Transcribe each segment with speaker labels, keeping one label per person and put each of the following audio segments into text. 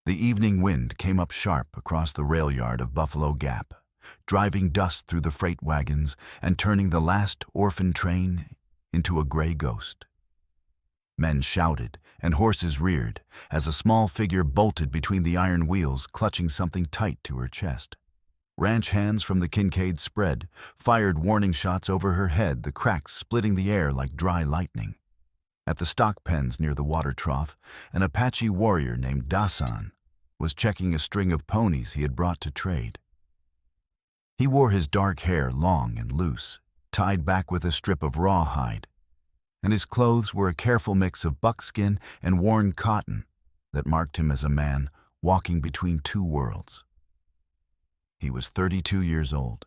Speaker 1: The evening wind came up sharp across the rail yard of Buffalo Gap, driving dust through the freight wagons and turning the last orphan train into a gray ghost. Men shouted and horses reared as a small figure bolted between the iron wheels, clutching something tight to her chest. Ranch hands from the Kincaid spread, fired warning shots over her head, the cracks splitting the air like dry lightning. At the stock pens near the water trough, an Apache warrior named Dasan was checking a string of ponies he had brought to trade. He wore his dark hair long and loose, tied back with a strip of rawhide, and his clothes were a careful mix of buckskin and worn cotton that marked him as a man walking between two worlds. He was 32 years old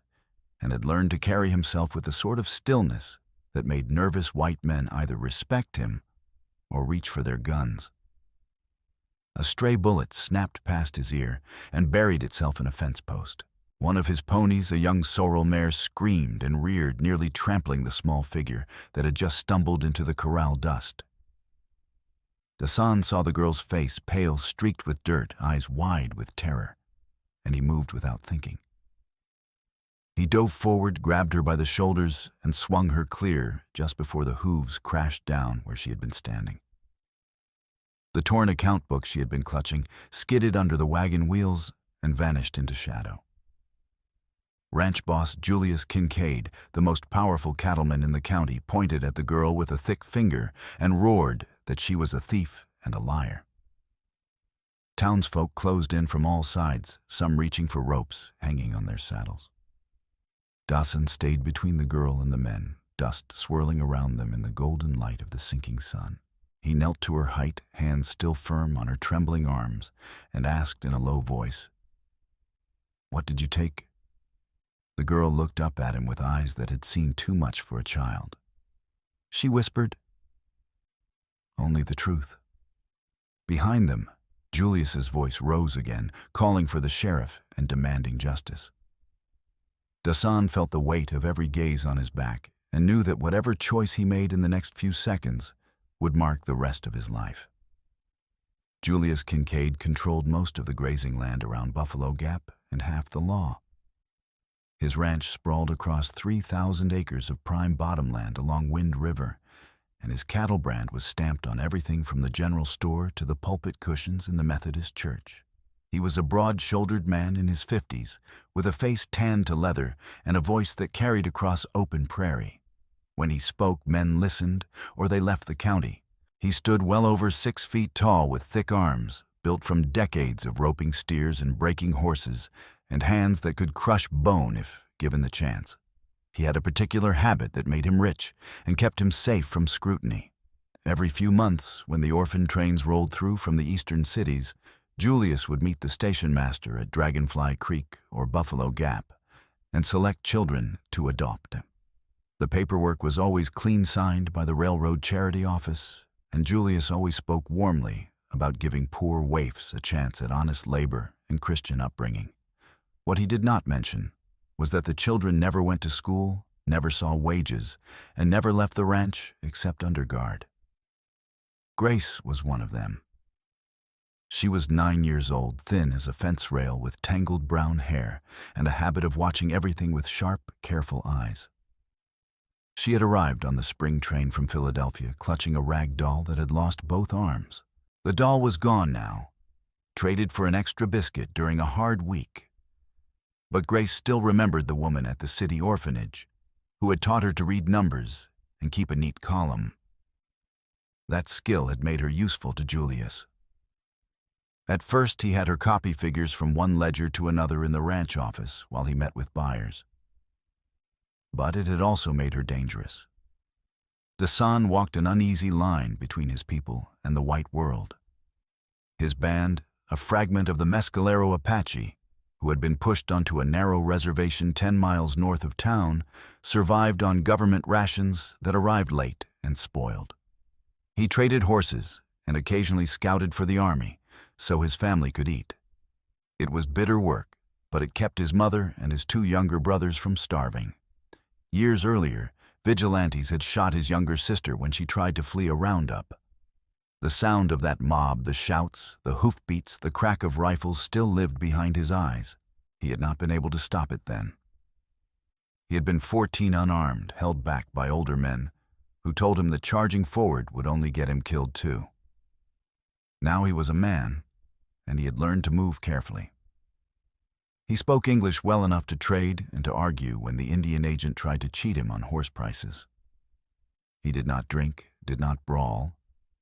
Speaker 1: and had learned to carry himself with a sort of stillness that made nervous white men either respect him or reach for their guns. A stray bullet snapped past his ear and buried itself in a fence post. One of his ponies, a young sorrel mare, screamed and reared, nearly trampling the small figure that had just stumbled into the corral dust. Dasan saw the girl's face, pale, streaked with dirt, eyes wide with terror, and he moved without thinking. He dove forward, grabbed her by the shoulders, and swung her clear just before the hooves crashed down where she had been standing. The torn account book she had been clutching skidded under the wagon wheels and vanished into shadow. Ranch boss Julius Kincaid, the most powerful cattleman in the county, pointed at the girl with a thick finger and roared that she was a thief and a liar. Townsfolk closed in from all sides, some reaching for ropes hanging on their saddles. Dasan stayed between the girl and the men, dust swirling around them in the golden light of the sinking sun. He knelt to her height, hands still firm on her trembling arms, and asked in a low voice, "What did you take?" The girl looked up at him with eyes that had seen too much for a child. She whispered, "Only the truth." Behind them, Julius's voice rose again, calling for the sheriff and demanding justice. Dasan felt the weight of every gaze on his back and knew that whatever choice he made in the next few seconds would mark the rest of his life. Julius Kincaid controlled most of the grazing land around Buffalo Gap and half the law. His ranch sprawled across 3,000 acres of prime bottomland along Wind River, and his cattle brand was stamped on everything from the general store to the pulpit cushions in the Methodist church. He was a broad-shouldered man in his 50s, with a face tanned to leather and a voice that carried across open prairie. When he spoke, men listened or they left the county. He stood well over 6 feet tall with thick arms, built from decades of roping steers and breaking horses, and hands that could crush bone if given the chance. He had a particular habit that made him rich and kept him safe from scrutiny. Every few months, when the orphan trains rolled through from the eastern cities, Julius would meet the station master at Dragonfly Creek or Buffalo Gap and select children to adopt him. The paperwork was always clean signed by the railroad charity office, and Julius always spoke warmly about giving poor waifs a chance at honest labor and Christian upbringing. What he did not mention was that the children never went to school, never saw wages, and never left the ranch except under guard. Grace was one of them. She was 9 years old, thin as a fence rail with tangled brown hair and a habit of watching everything with sharp, careful eyes. She had arrived on the spring train from Philadelphia, clutching a rag doll that had lost both arms. The doll was gone now, traded for an extra biscuit during a hard week. But Grace still remembered the woman at the city orphanage who had taught her to read numbers and keep a neat column. That skill had made her useful to Julius. At first, he had her copy figures from one ledger to another in the ranch office while he met with buyers. But it had also made her dangerous. Dasan walked an uneasy line between his people and the white world. His band, a fragment of the Mescalero Apache, who had been pushed onto a narrow reservation 10 miles north of town, survived on government rations that arrived late and spoiled. He traded horses and occasionally scouted for the army so his family could eat. It was bitter work, but it kept his mother and his 2 younger brothers from starving. Years earlier, vigilantes had shot his younger sister when she tried to flee a roundup. The sound of that mob, the shouts, the hoofbeats, the crack of rifles still lived behind his eyes. He had not been able to stop it then. He had been 14 unarmed, held back by older men, who told him that charging forward would only get him killed too. Now he was a man, and he had learned to move carefully. He spoke English well enough to trade and to argue when the Indian agent tried to cheat him on horse prices. He did not drink, did not brawl,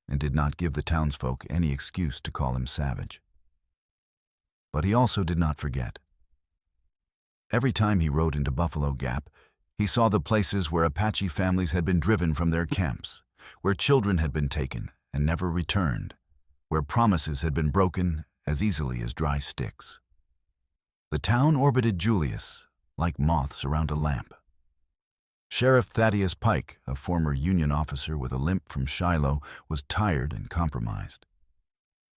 Speaker 1: and did not give the townsfolk any excuse to call him savage. But he also did not forget. Every time he rode into Buffalo Gap, he saw the places where Apache families had been driven from their camps, where children had been taken and never returned, where promises had been broken as easily as dry sticks. The town orbited Julius like moths around a lamp. Sheriff Thaddeus Pike, a former Union officer with a limp from Shiloh, was tired and compromised.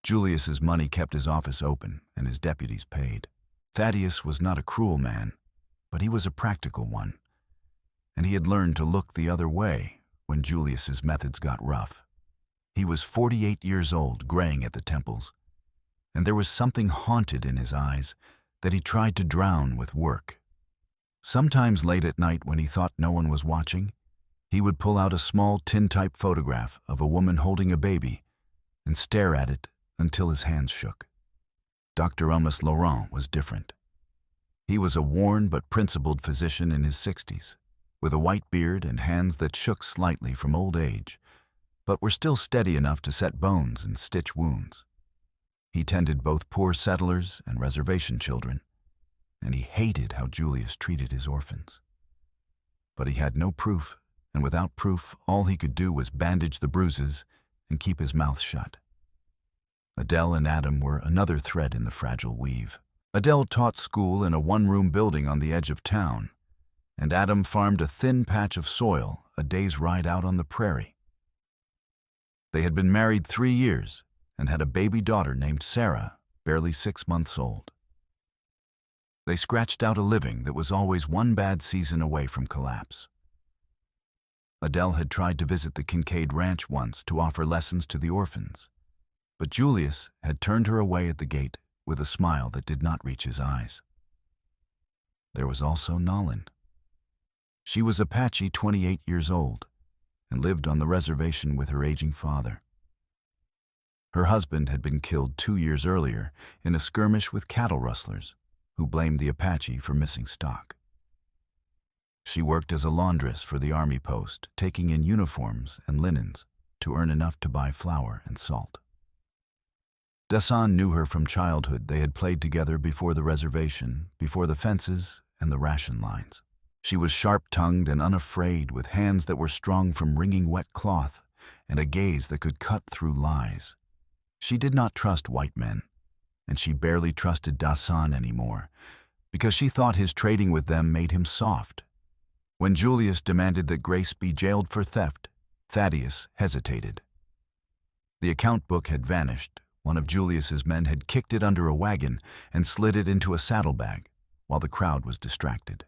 Speaker 1: Julius's money kept his office open and his deputies paid. Thaddeus was not a cruel man, but he was a practical one, and he had learned to look the other way when Julius's methods got rough. He was 48 years old, graying at the temples, and there was something haunted in his eyes that he tried to drown with work. Sometimes late at night when he thought no one was watching, he would pull out a small tintype photograph of a woman holding a baby and stare at it until his hands shook. Dr. Amos Laurent was different. He was a worn but principled physician in his 60s, with a white beard and hands that shook slightly from old age, but were still steady enough to set bones and stitch wounds. He tended both poor settlers and reservation children, and he hated how Julius treated his orphans. But he had no proof, and without proof, all he could do was bandage the bruises and keep his mouth shut. Adele and Adam were another thread in the fragile weave. Adele taught school in a one-room building on the edge of town, and Adam farmed a thin patch of soil a day's ride out on the prairie. They had been married 3 years and had a baby daughter named Sarah, barely 6 months old. They scratched out a living that was always one bad season away from collapse. Adele had tried to visit the Kincaid Ranch once to offer lessons to the orphans, but Julius had turned her away at the gate with a smile that did not reach his eyes. There was also Nolan. She was Apache, 28 years old, and lived on the reservation with her aging father. Her husband had been killed 2 years earlier in a skirmish with cattle rustlers, who blamed the Apache for missing stock. She worked as a laundress for the army post, taking in uniforms and linens to earn enough to buy flour and salt. Dasan knew her from childhood. They had played together before the reservation, before the fences and the ration lines. She was sharp-tongued and unafraid, with hands that were strong from wringing wet cloth and a gaze that could cut through lies. She did not trust white men, and she barely trusted Dasan anymore, because she thought his trading with them made him soft. When Julius demanded that Grace be jailed for theft, Thaddeus hesitated. The account book had vanished. One of Julius's men had kicked it under a wagon and slid it into a saddlebag, while the crowd was distracted.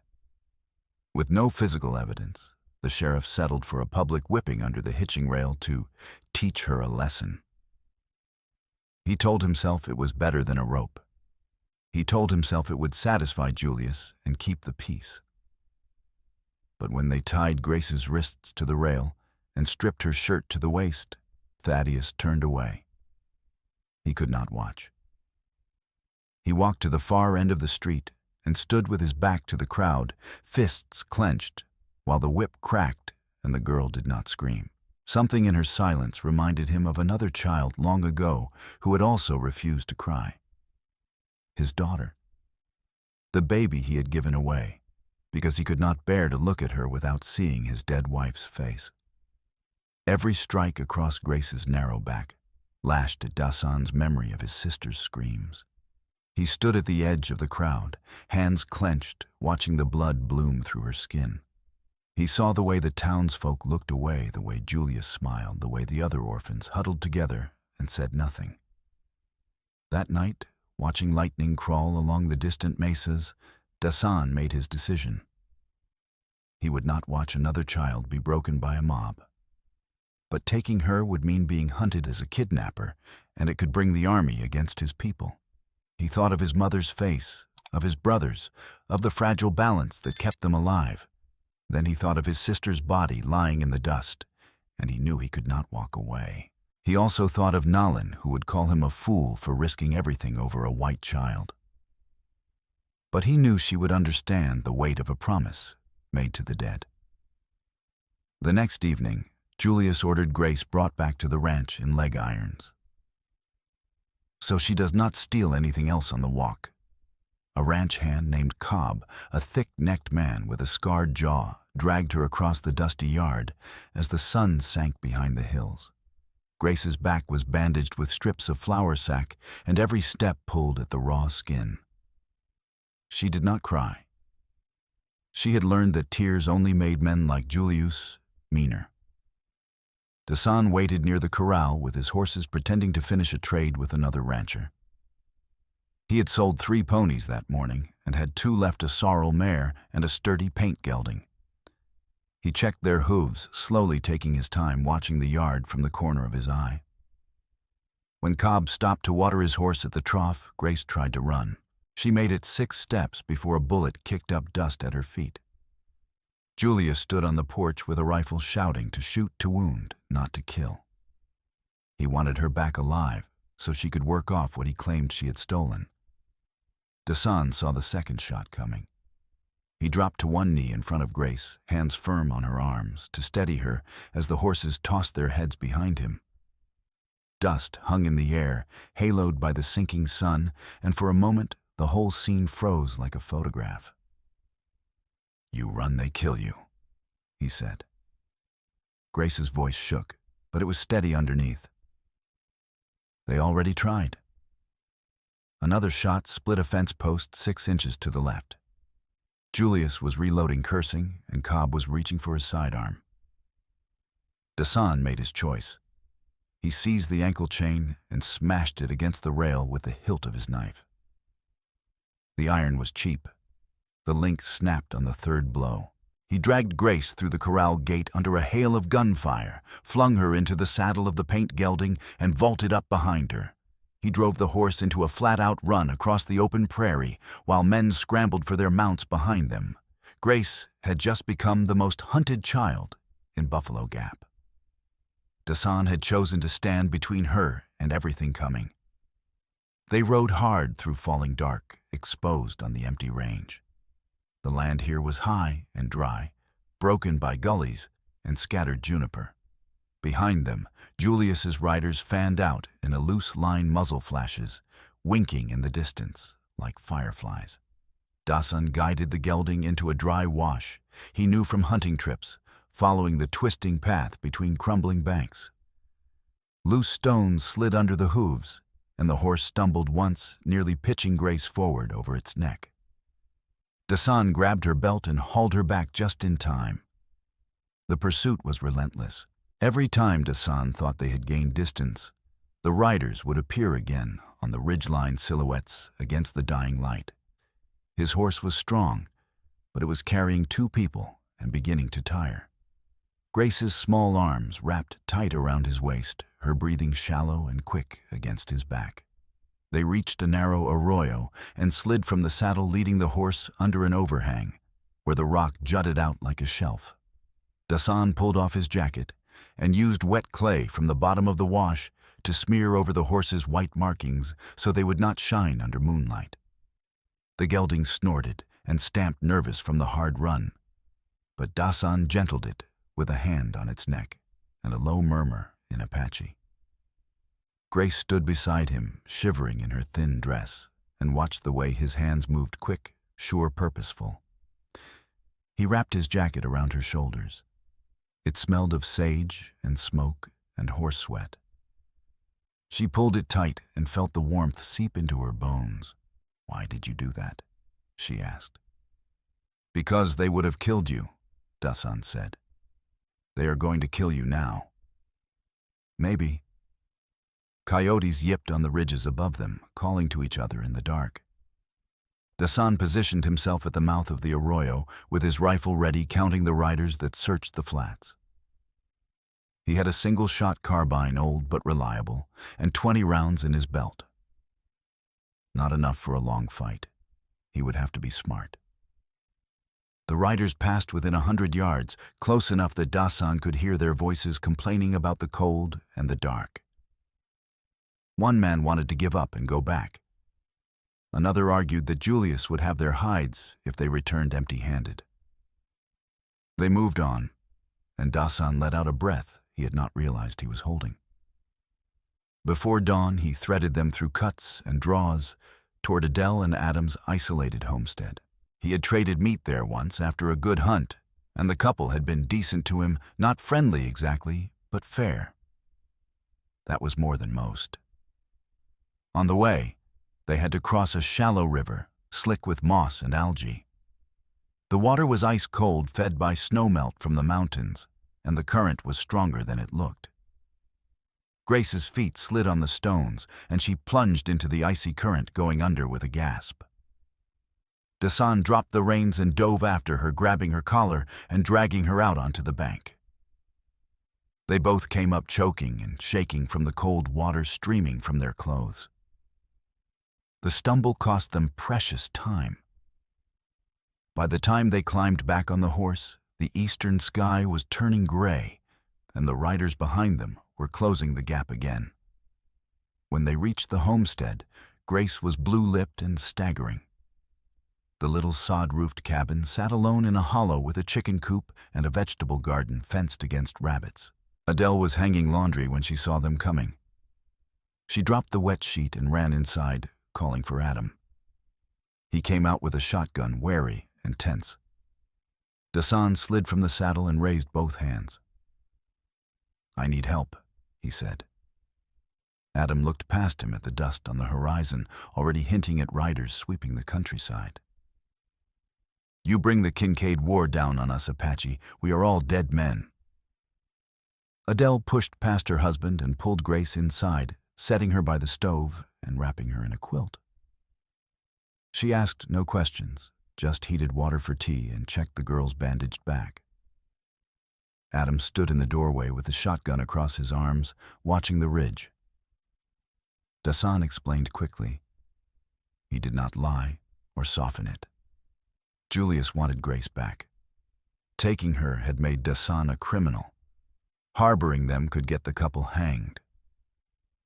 Speaker 1: With no physical evidence, the sheriff settled for a public whipping under the hitching rail to teach her a lesson. He told himself it was better than a rope. He told himself it would satisfy Julius and keep the peace. But when they tied Grace's wrists to the rail and stripped her shirt to the waist, Thaddeus turned away. He could not watch. He walked to the far end of the street and stood with his back to the crowd, fists clenched, while the whip cracked and the girl did not scream. Something in her silence reminded him of another child long ago who had also refused to cry. His daughter. The baby he had given away, because he could not bear to look at her without seeing his dead wife's face. Every strike across Grace's narrow back lashed at Dasan's memory of his sister's screams. He stood at the edge of the crowd, hands clenched, watching the blood bloom through her skin. He saw the way the townsfolk looked away, the way Julius smiled, the way the other orphans huddled together and said nothing. That night, watching lightning crawl along the distant mesas, Dasan made his decision. He would not watch another child be broken by a mob. but taking her would mean being hunted as a kidnapper, and it could bring the army against his people. He thought of his mother's face, of his brothers, of the fragile balance that kept them alive. Then he thought of his sister's body lying in the dust, and he knew he could not walk away. He also thought of Nalin, who would call him a fool for risking everything over a white child. But he knew she would understand the weight of a promise made to the dead. The next evening, Julius ordered Grace brought back to the ranch in leg irons. So she does not steal anything else on the walk. A ranch hand named Cobb, a thick-necked man with a scarred jaw, dragged her across the dusty yard as the sun sank behind the hills. Grace's back was bandaged with strips of flour sack, and every step pulled at the raw skin. She did not cry. She had learned that tears only made men like Julius meaner. Dasan waited near the corral with his horses pretending to finish a trade with another rancher. He had sold 3 ponies that morning and had 2 left, a sorrel mare and a sturdy paint gelding. He checked their hooves, slowly taking his time watching the yard from the corner of his eye. When Cobb stopped to water his horse at the trough, Grace tried to run. She made it 6 steps before a bullet kicked up dust at her feet. Julius stood on the porch with a rifle, shouting to shoot to wound, not to kill. He wanted her back alive so she could work off what he claimed she had stolen. Dasan saw the second shot coming. He dropped to one knee in front of Grace, hands firm on her arms, to steady her as the horses tossed their heads behind him. Dust hung in the air, haloed by the sinking sun, and for a moment the whole scene froze like a photograph. "You run, they kill you," he said. Grace's voice shook, but it was steady underneath. "They already tried." Another shot split a fence post 6 inches to the left. Julius was reloading, cursing, and Cobb was reaching for his sidearm. Dasan made his choice. He seized the ankle chain and smashed it against the rail with the hilt of his knife. The iron was cheap. The link snapped on the 3rd blow. He dragged Grace through the corral gate under a hail of gunfire, flung her into the saddle of the paint gelding, and vaulted up behind her. He drove the horse into a flat-out run across the open prairie, while men scrambled for their mounts behind them. Grace had just become the most hunted child in Buffalo Gap. Dasan had chosen to stand between her and everything coming. They rode hard through falling dark, exposed on the empty range. The land here was high and dry, broken by gullies and scattered juniper. Behind them, Julius's riders fanned out in a loose line muzzle flashes, winking in the distance like fireflies. Dasan guided the gelding into a dry wash he knew from hunting trips, following the twisting path between crumbling banks. Loose stones slid under the hooves, and the horse stumbled once, nearly pitching Grace forward over its neck. Dasan grabbed her belt and hauled her back just in time. The pursuit was relentless. Every time Dasan thought they had gained distance, the riders would appear again on the ridgeline silhouettes against the dying light. His horse was strong, but it was carrying 2 people and beginning to tire. Grace's small arms wrapped tight around his waist, her breathing shallow and quick against his back. They reached a narrow arroyo and slid from the saddle, leading the horse under an overhang, where the rock jutted out like a shelf. Dasan pulled off his jacket and used wet clay from the bottom of the wash to smear over the horse's white markings so they would not shine under moonlight. The gelding snorted and stamped, nervous from the hard run, but Dasan gentled it with a hand on its neck and a low murmur in Apache. Grace stood beside him, shivering in her thin dress, and watched the way his hands moved, quick, sure, purposeful. He wrapped his jacket around her shoulders. It smelled of sage and smoke and horse sweat. She pulled it tight and felt the warmth seep into her bones. "Why did you do that?" she asked. "Because they would have killed you," Dasan said. "They are going to kill you now." "Maybe." Coyotes yipped on the ridges above them, calling to each other in the dark. Dasan positioned himself at the mouth of the arroyo, with his rifle ready, counting the riders that searched the flats. He had a single-shot carbine, old but reliable, and 20 rounds in his belt. Not enough for a long fight. He would have to be smart. The riders passed within 100 yards, close enough that Dasan could hear their voices complaining about the cold and the dark. One man wanted to give up and go back. Another argued that Julius would have their hides if they returned empty-handed. They moved on, and Dasan let out a breath he had not realized he was holding. Before dawn, he threaded them through cuts and draws toward Adele and Adam's isolated homestead. He had traded meat there once after a good hunt, and the couple had been decent to him, not friendly exactly, but fair. That was more than most. On the way, they had to cross a shallow river, slick with moss and algae. The water was ice cold, fed by snowmelt from the mountains, and the current was stronger than it looked. Grace's feet slid on the stones, and she plunged into the icy current, going under with a gasp. Dasan dropped the reins and dove after her, grabbing her collar and dragging her out onto the bank. They both came up choking and shaking from the cold water streaming from their clothes. The stumble cost them precious time. By the time they climbed back on the horse, the eastern sky was turning gray, and the riders behind them were closing the gap again. When they reached the homestead, Grace was blue-lipped and staggering. The little sod-roofed cabin sat alone in a hollow with a chicken coop and a vegetable garden fenced against rabbits. Adele was hanging laundry when she saw them coming. She dropped the wet sheet and ran inside, calling for Adam. He came out with a shotgun, wary and tense. Dasan slid from the saddle and raised both hands. "I need help," he said. Adam looked past him at the dust on the horizon, already hinting at riders sweeping the countryside. "You bring the Kincaid War down on us, Apache. We are all dead men." Adele pushed past her husband and pulled Grace inside, setting her by the stove and wrapping her in a quilt. She asked no questions, just heated water for tea and checked the girl's bandaged back. Adam stood in the doorway with the shotgun across his arms, watching the ridge. Dasan explained quickly. He did not lie or soften it. Julius wanted Grace back. Taking her had made Dasan a criminal. Harboring them could get the couple hanged.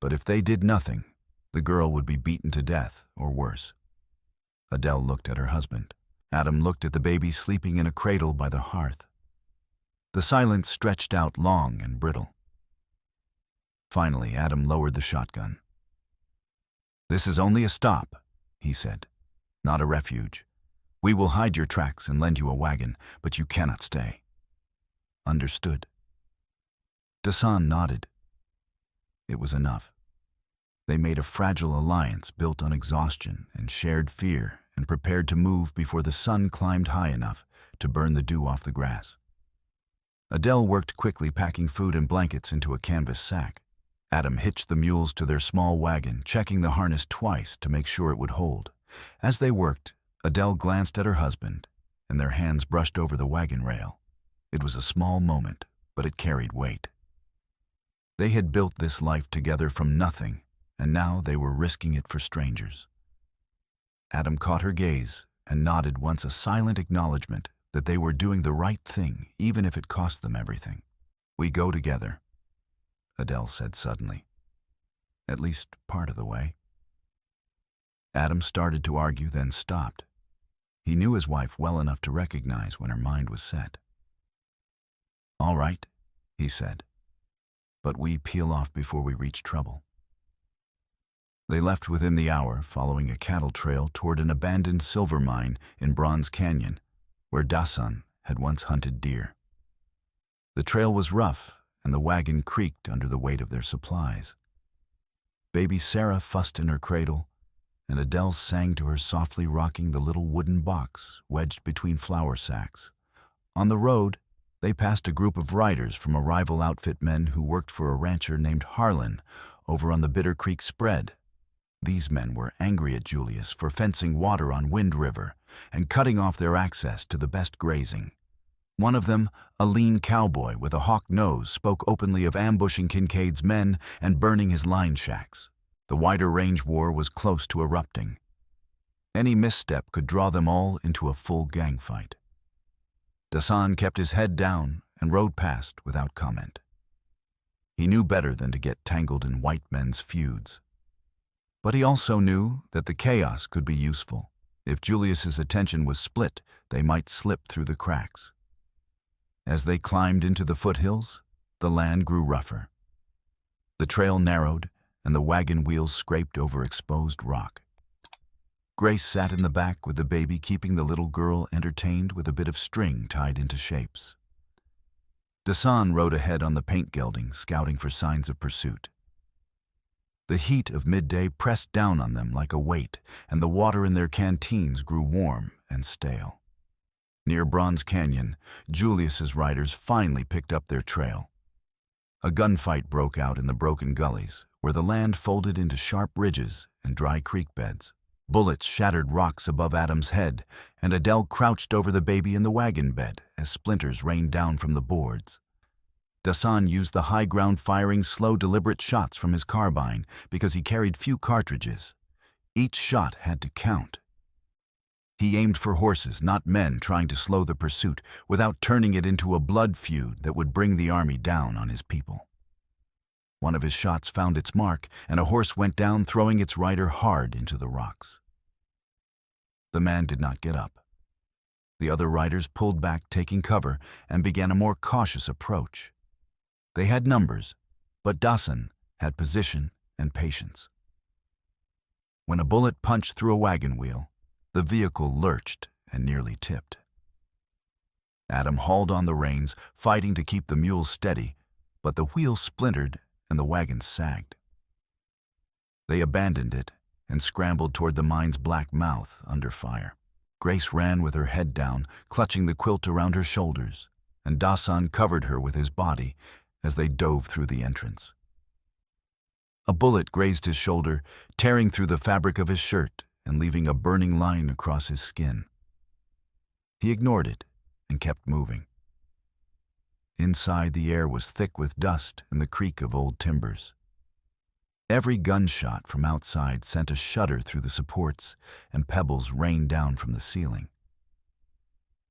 Speaker 1: But if they did nothing, the girl would be beaten to death or worse. Adele looked at her husband. Adam looked at the baby sleeping in a cradle by the hearth. The silence stretched out long and brittle. Finally, Adam lowered the shotgun. "This is only a stop," he said, "not a refuge. We will hide your tracks and lend you a wagon, but you cannot stay." "Understood." Dasan nodded. It was enough. They made a fragile alliance built on exhaustion and shared fear, and prepared to move before the sun climbed high enough to burn the dew off the grass. Adele worked quickly, packing food and blankets into a canvas sack. Adam hitched the mules to their small wagon, checking the harness twice to make sure it would hold. As they worked, Adele glanced at her husband, and their hands brushed over the wagon rail. It was a small moment, but it carried weight. They had built this life together from nothing, and now they were risking it for strangers. Adam caught her gaze and nodded once, a silent acknowledgement that they were doing the right thing, even if it cost them everything. "We go together," Adele said suddenly. "At least part of the way." Adam started to argue, then stopped. He knew his wife well enough to recognize when her mind was set. "All right," he said, "but we peel off before we reach trouble." They left within the hour, following a cattle trail toward an abandoned silver mine in Bronze Canyon, where Dasan had once hunted deer. The trail was rough, and the wagon creaked under the weight of their supplies. Baby Sarah fussed in her cradle, and Adele sang to her, softly rocking the little wooden box wedged between flour sacks. On the road, they passed a group of riders from a rival outfit, men who worked for a rancher named Harlan over on the Bitter Creek spread. These men were angry at Julius for fencing water on Wind River and cutting off their access to the best grazing. One of them, a lean cowboy with a hawk nose, spoke openly of ambushing Kincaid's men and burning his line shacks. The wider range war was close to erupting. Any misstep could draw them all into a full gang fight. Dasan kept his head down and rode past without comment. He knew better than to get tangled in white men's feuds. But he also knew that the chaos could be useful. If Julius's attention was split, they might slip through the cracks. As they climbed into the foothills, the land grew rougher. The trail narrowed, and the wagon wheels scraped over exposed rock. Grace sat in the back with the baby, keeping the little girl entertained with a bit of string tied into shapes. Dasan rode ahead on the paint gelding, scouting for signs of pursuit. The heat of midday pressed down on them like a weight, and the water in their canteens grew warm and stale. Near Bronze Canyon, Julius's riders finally picked up their trail. A gunfight broke out in the broken gullies, where the land folded into sharp ridges and dry creek beds. Bullets shattered rocks above Adam's head, and Adele crouched over the baby in the wagon bed as splinters rained down from the boards. Dasan used the high ground, firing slow, deliberate shots from his carbine because he carried few cartridges. Each shot had to count. He aimed for horses, not men, trying to slow the pursuit without turning it into a blood feud that would bring the army down on his people. One of his shots found its mark, and a horse went down, throwing its rider hard into the rocks. The man did not get up. The other riders pulled back, taking cover, and began a more cautious approach. They had numbers, but Dasan had position and patience. When a bullet punched through a wagon wheel, the vehicle lurched and nearly tipped. Adam hauled on the reins, fighting to keep the mule steady, but the wheel splintered and the wagon sagged. They abandoned it and scrambled toward the mine's black mouth under fire. Grace ran with her head down, clutching the quilt around her shoulders, and Dasan covered her with his body as they dove through the entrance. A bullet grazed his shoulder, tearing through the fabric of his shirt and leaving a burning line across his skin. He ignored it and kept moving. Inside, the air was thick with dust and the creak of old timbers. Every gunshot from outside sent a shudder through the supports, and pebbles rained down from the ceiling.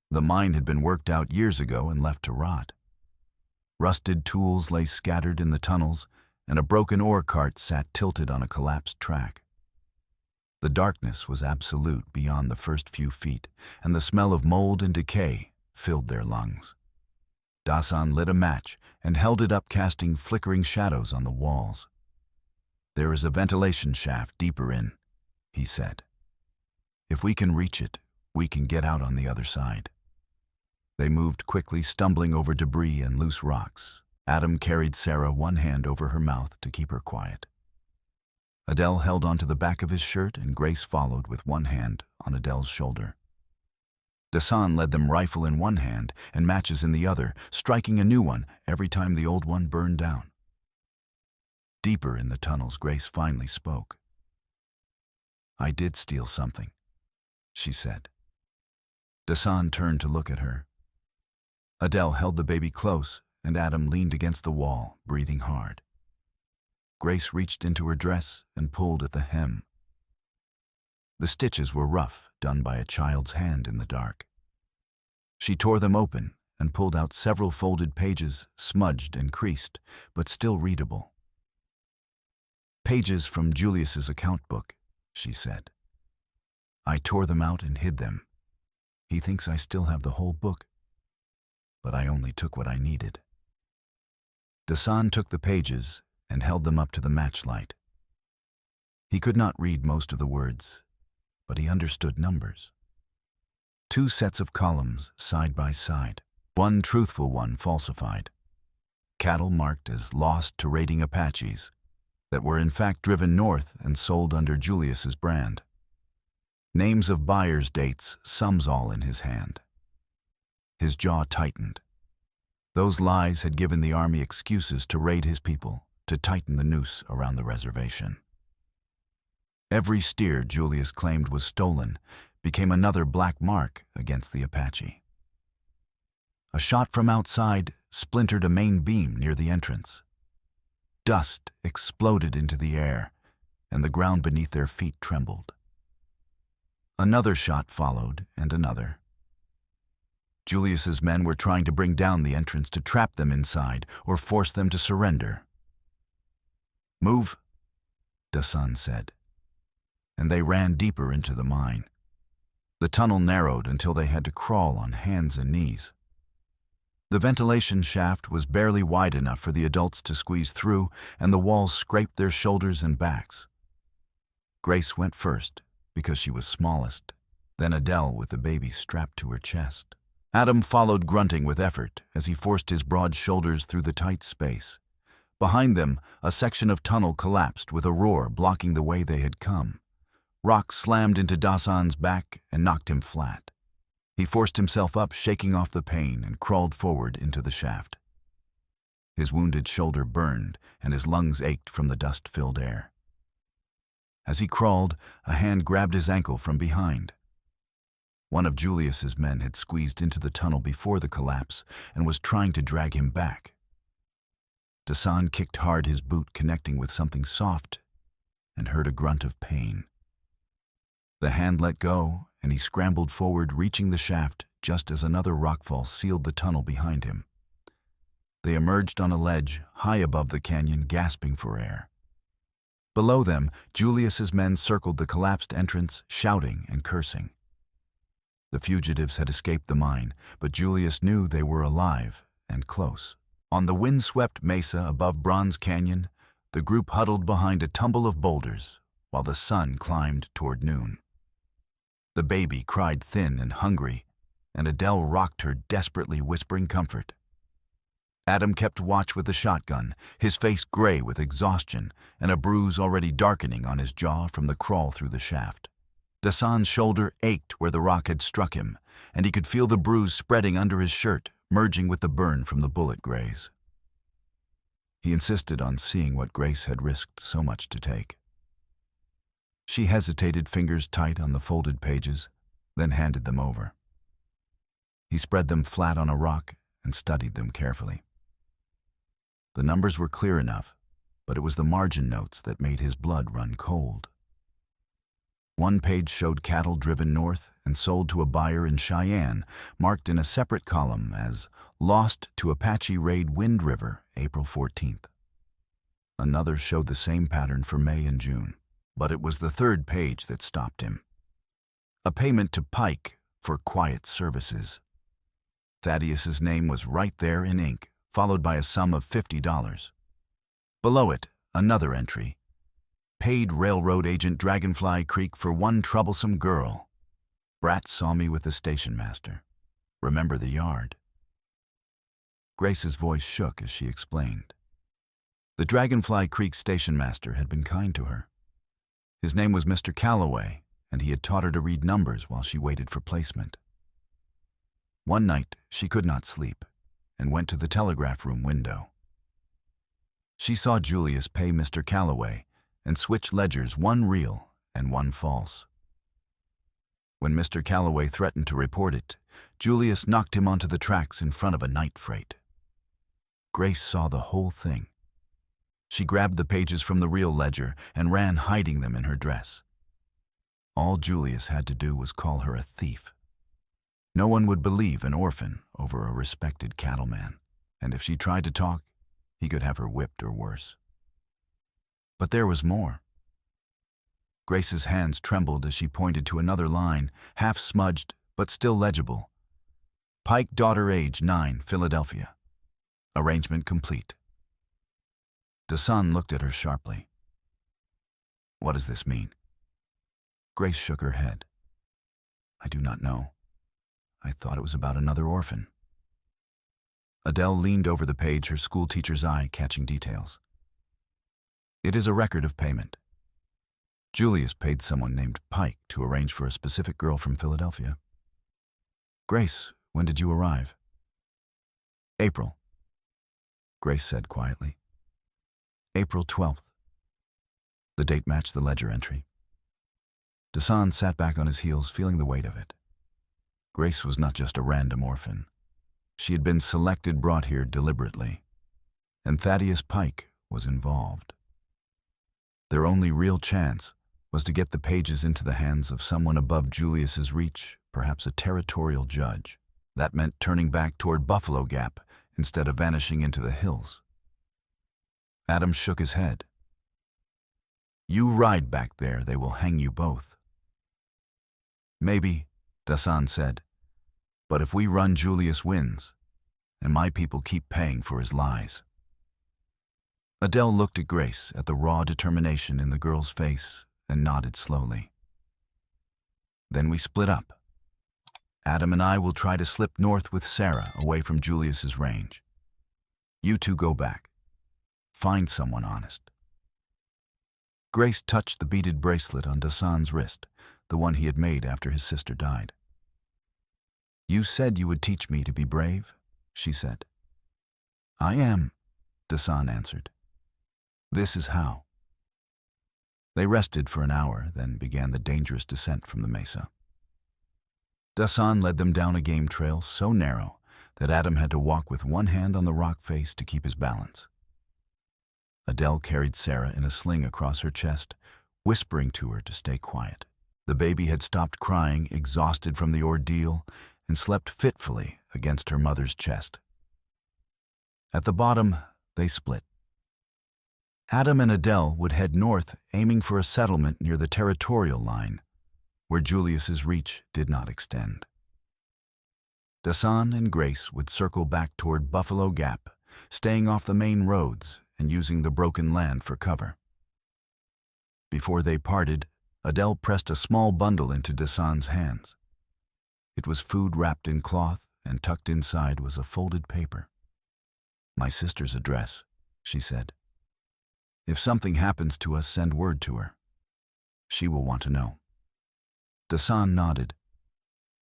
Speaker 1: The mine had been worked out years ago and left to rot. Rusted tools lay scattered in the tunnels, and a broken ore cart sat tilted on a collapsed track. The darkness was absolute beyond the first few feet, and the smell of mold and decay filled their lungs. Dasan lit a match and held it up, casting flickering shadows on the walls. "There is a ventilation shaft deeper in," he said. "If we can reach it, we can get out on the other side." They moved quickly, stumbling over debris and loose rocks. Adam carried Sarah, one hand over her mouth to keep her quiet. Adele held onto the back of his shirt, and Grace followed with one hand on Adele's shoulder. Dasan led them, rifle in one hand and matches in the other, striking a new one every time the old one burned down. Deeper in the tunnels, Grace finally spoke. "I did steal something," she said. Dasan turned to look at her. Adele held the baby close, and Adam leaned against the wall, breathing hard. Grace reached into her dress and pulled at the hem. The stitches were rough, done by a child's hand in the dark. She tore them open and pulled out several folded pages, smudged and creased, but still readable. "Pages from Julius's account book," she said. "I tore them out and hid them. He thinks I still have the whole book, but I only took what I needed." Dasan took the pages and held them up to the matchlight. He could not read most of the words, but he understood numbers. 2 sets of columns side by side, one truthful, one falsified. Cattle marked as lost to raiding Apaches that were in fact driven north and sold under Julius's brand. Names of buyers, dates, sums, all in his hand. His jaw tightened. Those lies had given the army excuses to raid his people, to tighten the noose around the reservation. Every steer Julius claimed was stolen became another black mark against the Apache. A shot from outside splintered a main beam near the entrance. Dust exploded into the air, and the ground beneath their feet trembled. Another shot followed, and another. Julius's men were trying to bring down the entrance to trap them inside or force them to surrender. "Move," Dasan said, and they ran deeper into the mine. The tunnel narrowed until they had to crawl on hands and knees. The ventilation shaft was barely wide enough for the adults to squeeze through, and the walls scraped their shoulders and backs. Grace went first, because she was smallest, then Adele with the baby strapped to her chest. Adam followed, grunting with effort as he forced his broad shoulders through the tight space. Behind them, a section of tunnel collapsed with a roar blocking the way they had come. Rock slammed into Dasan's back and knocked him flat. He forced himself up, shaking off the pain, and crawled forward into the shaft. His wounded shoulder burned, and his lungs ached from the dust-filled air. As he crawled, a hand grabbed his ankle from behind. One of Julius's men had squeezed into the tunnel before the collapse and was trying to drag him back. Dasan kicked hard, his boot connecting with something soft, and heard a grunt of pain. The hand let go, and he scrambled forward, reaching the shaft just as another rockfall sealed the tunnel behind him. They emerged on a ledge high above the canyon, gasping for air. Below them, Julius's men circled the collapsed entrance, shouting and cursing. The fugitives had escaped the mine, but Julius knew they were alive and close. On the wind-swept mesa above Bronze Canyon, the group huddled behind a tumble of boulders while the sun climbed toward noon. The baby cried thin and hungry, and Adele rocked her desperately, whispering comfort. Adam kept watch with the shotgun, his face gray with exhaustion and a bruise already darkening on his jaw from the crawl through the shaft. Dasan's shoulder ached where the rock had struck him, and he could feel the bruise spreading under his shirt, merging with the burn from the bullet graze. He insisted on seeing what Grace had risked so much to take. She hesitated, fingers tight on the folded pages, then handed them over. He spread them flat on a rock and studied them carefully. The numbers were clear enough, but it was the margin notes that made his blood run cold. One page showed cattle driven north and sold to a buyer in Cheyenne, marked in a separate column as "Lost to Apache Raid Wind River, April 14th. Another showed the same pattern for May and June, but it was the third page that stopped him. A payment to Pike for quiet services. Thaddeus's name was right there in ink, followed by a sum of $50. Below it, another entry. Paid railroad agent Dragonfly Creek for one troublesome girl. Brat saw me with the station master. Remember the yard. Grace's voice shook as she explained. The Dragonfly Creek station master had been kind to her. His name was Mr. Calloway, and he had taught her to read numbers while she waited for placement. One night, she could not sleep and went to the telegraph room window. She saw Julius pay Mr. Calloway and switch ledgers, one real and one false. When Mr. Calloway threatened to report it, Julius knocked him onto the tracks in front of a night freight. Grace saw the whole thing. She grabbed the pages from the real ledger and ran, hiding them in her dress. All Julius had to do was call her a thief. No one would believe an orphan over a respected cattleman, and if she tried to talk, he could have her whipped or worse. But there was more. Grace's hands trembled as she pointed to another line, half smudged but still legible. Pike, daughter, age 9, Philadelphia. Arrangement complete. Dasan looked at her sharply. What does this mean? Grace shook her head. I do not know. I thought it was about another orphan. Adele leaned over the page, her schoolteacher's eye catching details. It is a record of payment. Julius paid someone named Pike to arrange for a specific girl from Philadelphia. Grace, when did you arrive? April, Grace said quietly. April 12th. The date matched the ledger entry. Dasan sat back on his heels, feeling the weight of it. Grace was not just a random orphan. She had been selected, brought here deliberately, and Thaddeus Pike was involved. Their only real chance was to get the pages into the hands of someone above Julius's reach, perhaps a territorial judge. That meant turning back toward Buffalo Gap instead of vanishing into the hills. Adam shook his head. "You ride back there, they will hang you both." "Maybe," Dasan said, "but if we run, Julius wins, and my people keep paying for his lies." Adele looked at Grace, at the raw determination in the girl's face, and nodded slowly. "Then we split up. Adam and I will try to slip north with Sarah, away from Julius's range. You two go back. Find someone honest." Grace touched the beaded bracelet on Dasan's wrist, the one he had made after his sister died. "You said you would teach me to be brave," she said. "I am," Dasan answered. "This is how." They rested for an hour, then began the dangerous descent from the mesa. Dasan led them down a game trail so narrow that Adam had to walk with one hand on the rock face to keep his balance. Adele carried Sarah in a sling across her chest, whispering to her to stay quiet. The baby had stopped crying, exhausted from the ordeal, and slept fitfully against her mother's chest. At the bottom, they split. Adam and Adele would head north, aiming for a settlement near the territorial line, where Julius's reach did not extend. Dasan and Grace would circle back toward Buffalo Gap, staying off the main roads and using the broken land for cover. Before they parted, Adele pressed a small bundle into Dasan's hands. It was food wrapped in cloth, and tucked inside was a folded paper. "My sister's address," she said. "If something happens to us, send word to her. She will want to know." Dasan nodded.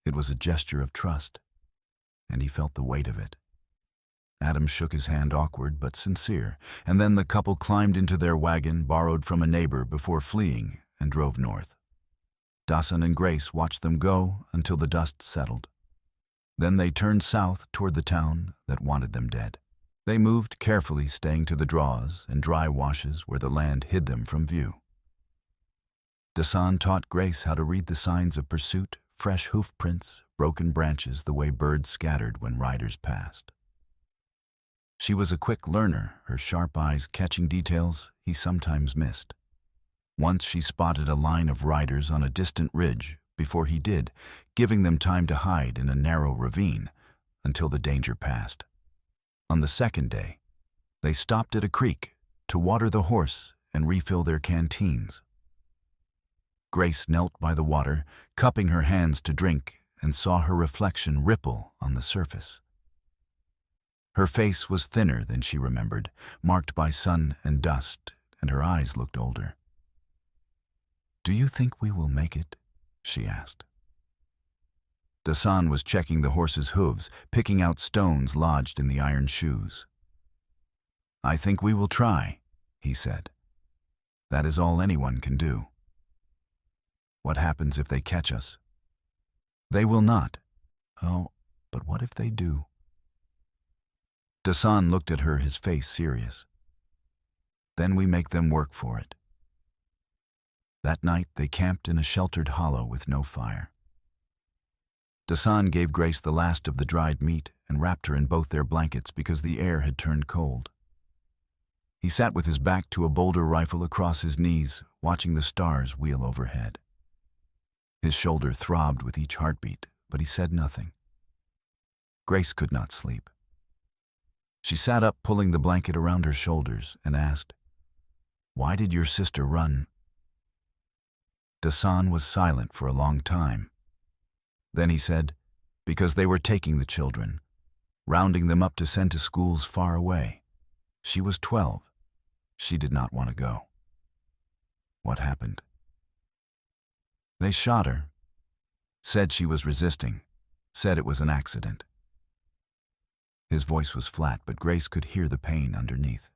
Speaker 1: It was a gesture of trust, and he felt the weight of it. Adam shook his hand, awkward but sincere, and then the couple climbed into their wagon, borrowed from a neighbor before fleeing, and drove north. Dasan and Grace watched them go until the dust settled. Then they turned south toward the town that wanted them dead. They moved carefully, staying to the draws and dry washes where the land hid them from view. Dasan taught Grace how to read the signs of pursuit, fresh hoof prints, broken branches, the way birds scattered when riders passed. She was a quick learner, her sharp eyes catching details he sometimes missed. Once she spotted a line of riders on a distant ridge before he did, giving them time to hide in a narrow ravine until the danger passed. On the second day, they stopped at a creek to water the horse and refill their canteens. Grace knelt by the water, cupping her hands to drink, and saw her reflection ripple on the surface. Her face was thinner than she remembered, marked by sun and dust, and her eyes looked older. "Do you think we will make it?" she asked. Dasan was checking the horse's hooves, picking out stones lodged in the iron shoes. "I think we will try," he said. "That is all anyone can do." "What happens if they catch us?" "They will not." "Oh, but what if they do?" Dasan looked at her, his face serious. "Then we make them work for it." That night they camped in a sheltered hollow with no fire. Dasan gave Grace the last of the dried meat and wrapped her in both their blankets because the air had turned cold. He sat with his back to a boulder rifle across his knees, watching the stars wheel overhead. His shoulder throbbed with each heartbeat, but he said nothing. Grace could not sleep. She sat up, pulling the blanket around her shoulders, and asked, "Why did your sister run?" Dasan was silent for a long time. Then he said, "Because they were taking the children, rounding them up to send to schools far away. She was 12. She did not want to go." "What happened?" "They shot her. Said she was resisting. Said it was an accident." His voice was flat, but Grace could hear the pain underneath.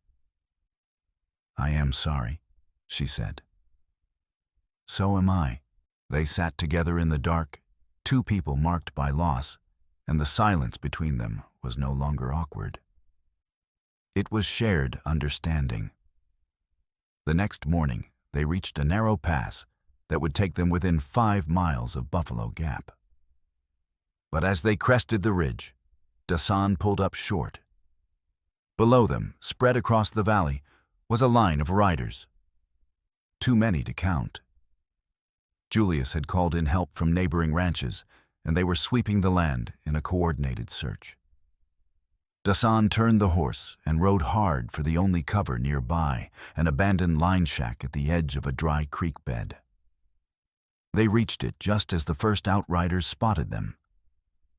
Speaker 1: "I am sorry," she said. "So am I." They sat together in the dark, two people marked by loss, and the silence between them was no longer awkward. It was shared understanding. The next morning, they reached a narrow pass that would take them within 5 miles of Buffalo Gap. But as they crested the ridge, Dasan pulled up short. Below them, spread across the valley, was a line of riders. Too many to count. Julius had called in help from neighboring ranches, and they were sweeping the land in a coordinated search. Dasan turned the horse and rode hard for the only cover nearby, an abandoned line shack at the edge of a dry creek bed. They reached it just as the first outriders spotted them.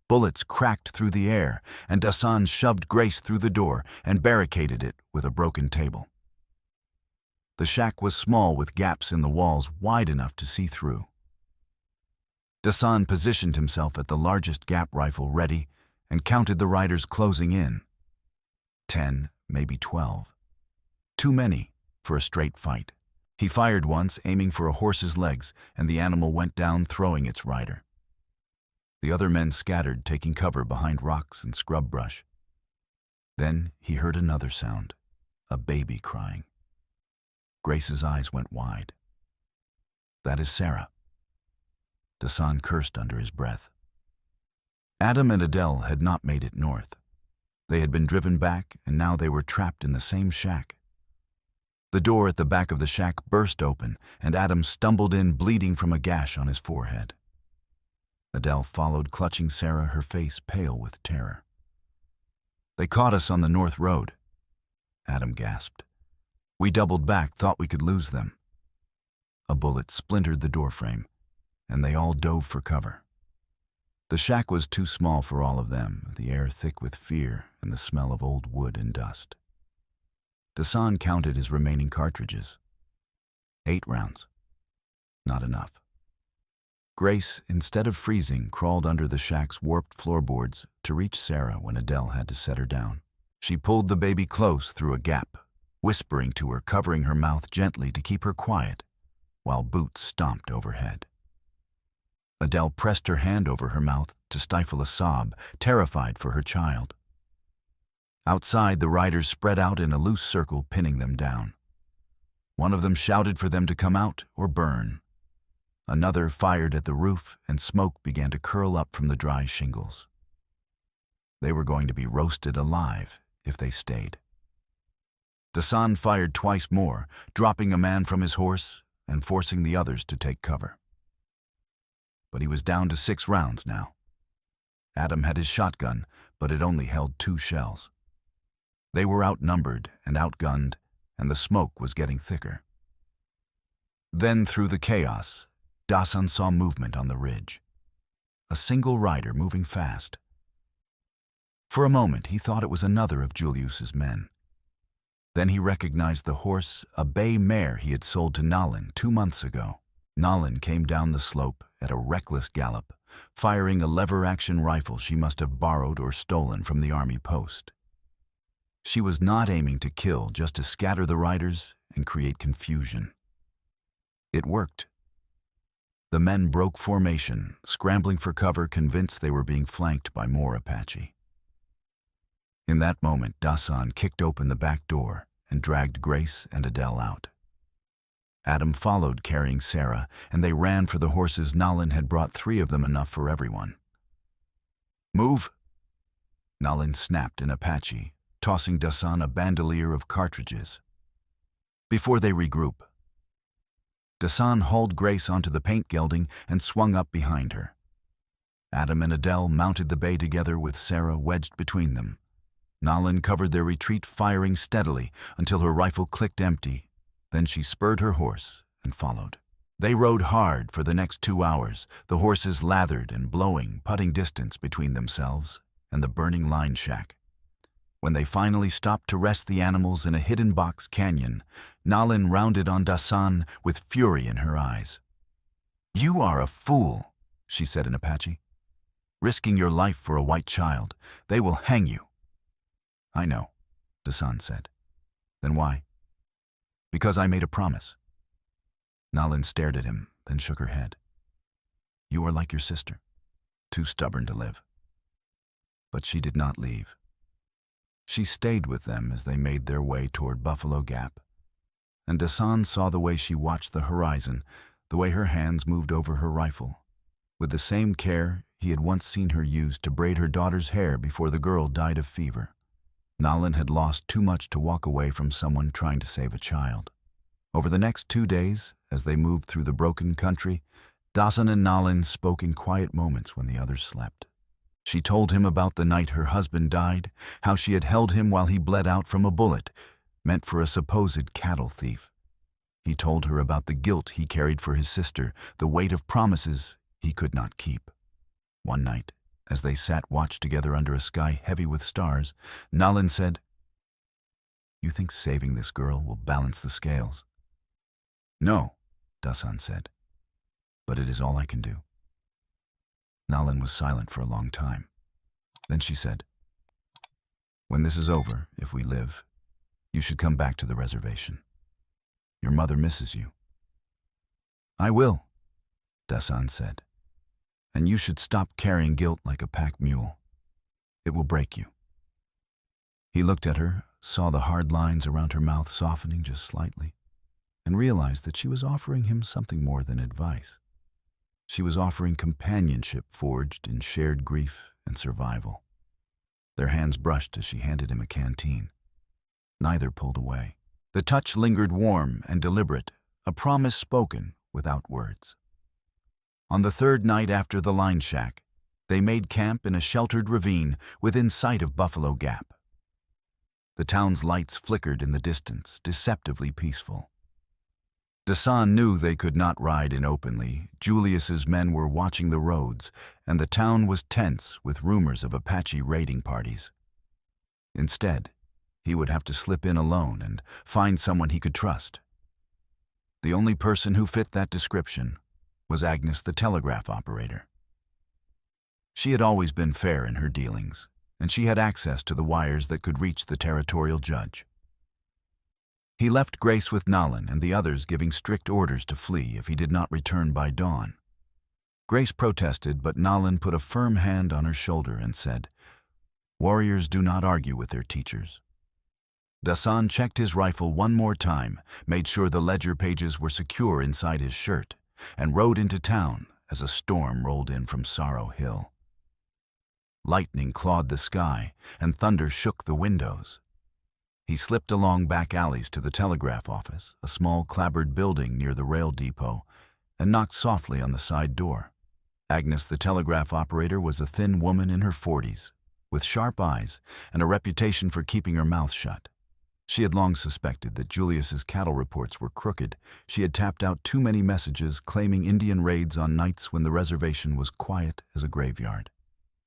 Speaker 1: Bullets cracked through the air, and Dasan shoved Grace through the door and barricaded it with a broken table. The shack was small with gaps in the walls wide enough to see through. Dasan positioned himself at the largest gap rifle ready and counted the riders closing in. 10, maybe 12. Too many for a straight fight. He fired once, aiming for a horse's legs, and the animal went down, throwing its rider. The other men scattered, taking cover behind rocks and scrub brush. Then he heard another sound, a baby crying. Grace's eyes went wide. That is Sarah. Dasan cursed under his breath. Adam and Adele had not made it north. They had been driven back, and now they were trapped in the same shack. The door at the back of the shack burst open, and Adam stumbled in, bleeding from a gash on his forehead. Adele followed, clutching Sarah, her face pale with terror. "They caught us on the north road," Adam gasped. "We doubled back, thought we could lose them." A bullet splintered the doorframe, and they all dove for cover. The shack was too small for all of them, the air thick with fear and the smell of old wood and dust. Dasan counted his remaining cartridges. 8 rounds. Not enough. Grace, instead of freezing, crawled under the shack's warped floorboards to reach Sarah when Adele had to set her down. She pulled the baby close through a gap, whispering to her, covering her mouth gently to keep her quiet, while boots stomped overhead. Adele pressed her hand over her mouth to stifle a sob, terrified for her child. Outside, the riders spread out in a loose circle, pinning them down. One of them shouted for them to come out or burn. Another fired at the roof, and smoke began to curl up from the dry shingles. They were going to be roasted alive if they stayed. Dasan fired twice more, dropping a man from his horse and forcing the others to take cover. But he was down to 6 rounds now. Adam had his shotgun, but it only held 2 shells. They were outnumbered and outgunned, and the smoke was getting thicker. Then, through the chaos, Dasan saw movement on the ridge. A single rider moving fast. For a moment, he thought it was another of Julius's men. Then he recognized the horse, a bay mare he had sold to Nalin 2 months ago. Nalin came down the slope at a reckless gallop, firing a lever-action rifle she must have borrowed or stolen from the army post. She was not aiming to kill, just to scatter the riders and create confusion. It worked. The men broke formation, scrambling for cover, convinced they were being flanked by more Apache. In that moment, Dasan kicked open the back door and dragged Grace and Adele out. Adam followed, carrying Sarah, and they ran for the horses. Nalin had brought 3 of them, enough for everyone. "Move!" Nalin snapped in Apache, tossing Dasan a bandolier of cartridges. Before they regroup, Dasan hauled Grace onto the paint gelding and swung up behind her. Adam and Adele mounted the bay together with Sarah wedged between them. Nalin covered their retreat, firing steadily until her rifle clicked empty. Then she spurred her horse and followed. They rode hard for the next 2 hours, the horses lathered and blowing, putting distance between themselves and the burning line shack. When they finally stopped to rest the animals in a hidden box canyon, Nalin rounded on Dasan with fury in her eyes. "You are a fool," she said in Apache. "Risking your life for a white child. They will hang you." "I know," Dasan said. "Then why?" "Because I made a promise." Nalin stared at him, then shook her head. "You are like your sister, too stubborn to live." But she did not leave. She stayed with them as they made their way toward Buffalo Gap, and Dasan saw the way she watched the horizon, the way her hands moved over her rifle, with the same care he had once seen her use to braid her daughter's hair before the girl died of fever. Nalin had lost too much to walk away from someone trying to save a child. Over the next 2 days, as they moved through the broken country, Dasan and Nalin spoke in quiet moments when the others slept. She told him about the night her husband died, how she had held him while he bled out from a bullet, meant for a supposed cattle thief. He told her about the guilt he carried for his sister, the weight of promises he could not keep. One night, as they sat watched together under a sky heavy with stars, Nalin said, "You think saving this girl will balance the scales?" "No," Dasan said, "but it is all I can do." Nalin was silent for a long time. Then she said, "When this is over, if we live, you should come back to the reservation. Your mother misses you." "I will," Dasan said, "and you should stop carrying guilt like a pack mule. It will break you." He looked at her, saw the hard lines around her mouth softening just slightly, and realized that she was offering him something more than advice. She was offering companionship forged in shared grief and survival. Their hands brushed as she handed him a canteen. Neither pulled away. The touch lingered warm and deliberate, a promise spoken without words. On the third night after the line shack, they made camp in a sheltered ravine within sight of Buffalo Gap. The town's lights flickered in the distance, deceptively peaceful. Dasan knew they could not ride in openly. Julius's men were watching the roads, and the town was tense with rumors of Apache raiding parties. Instead, he would have to slip in alone and find someone he could trust. The only person who fit that description was Agnes, the telegraph operator. She had always been fair in her dealings, and she had access to the wires that could reach the territorial judge. He left Grace with Nalin and the others, giving strict orders to flee if he did not return by dawn. Grace protested, but Nalin put a firm hand on her shoulder and said, "Warriors do not argue with their teachers." Dasan checked his rifle one more time, made sure the ledger pages were secure inside his shirt, and rode into town as a storm rolled in from Sorrow Hill. Lightning clawed the sky, and thunder shook the windows. He slipped along back alleys to the telegraph office, a small clapboard building near the rail depot, and knocked softly on the side door. Agnes, the telegraph operator, was a thin woman in her 40s, with sharp eyes and a reputation for keeping her mouth shut. She had long suspected that Julius's cattle reports were crooked. She had tapped out too many messages claiming Indian raids on nights when the reservation was quiet as a graveyard.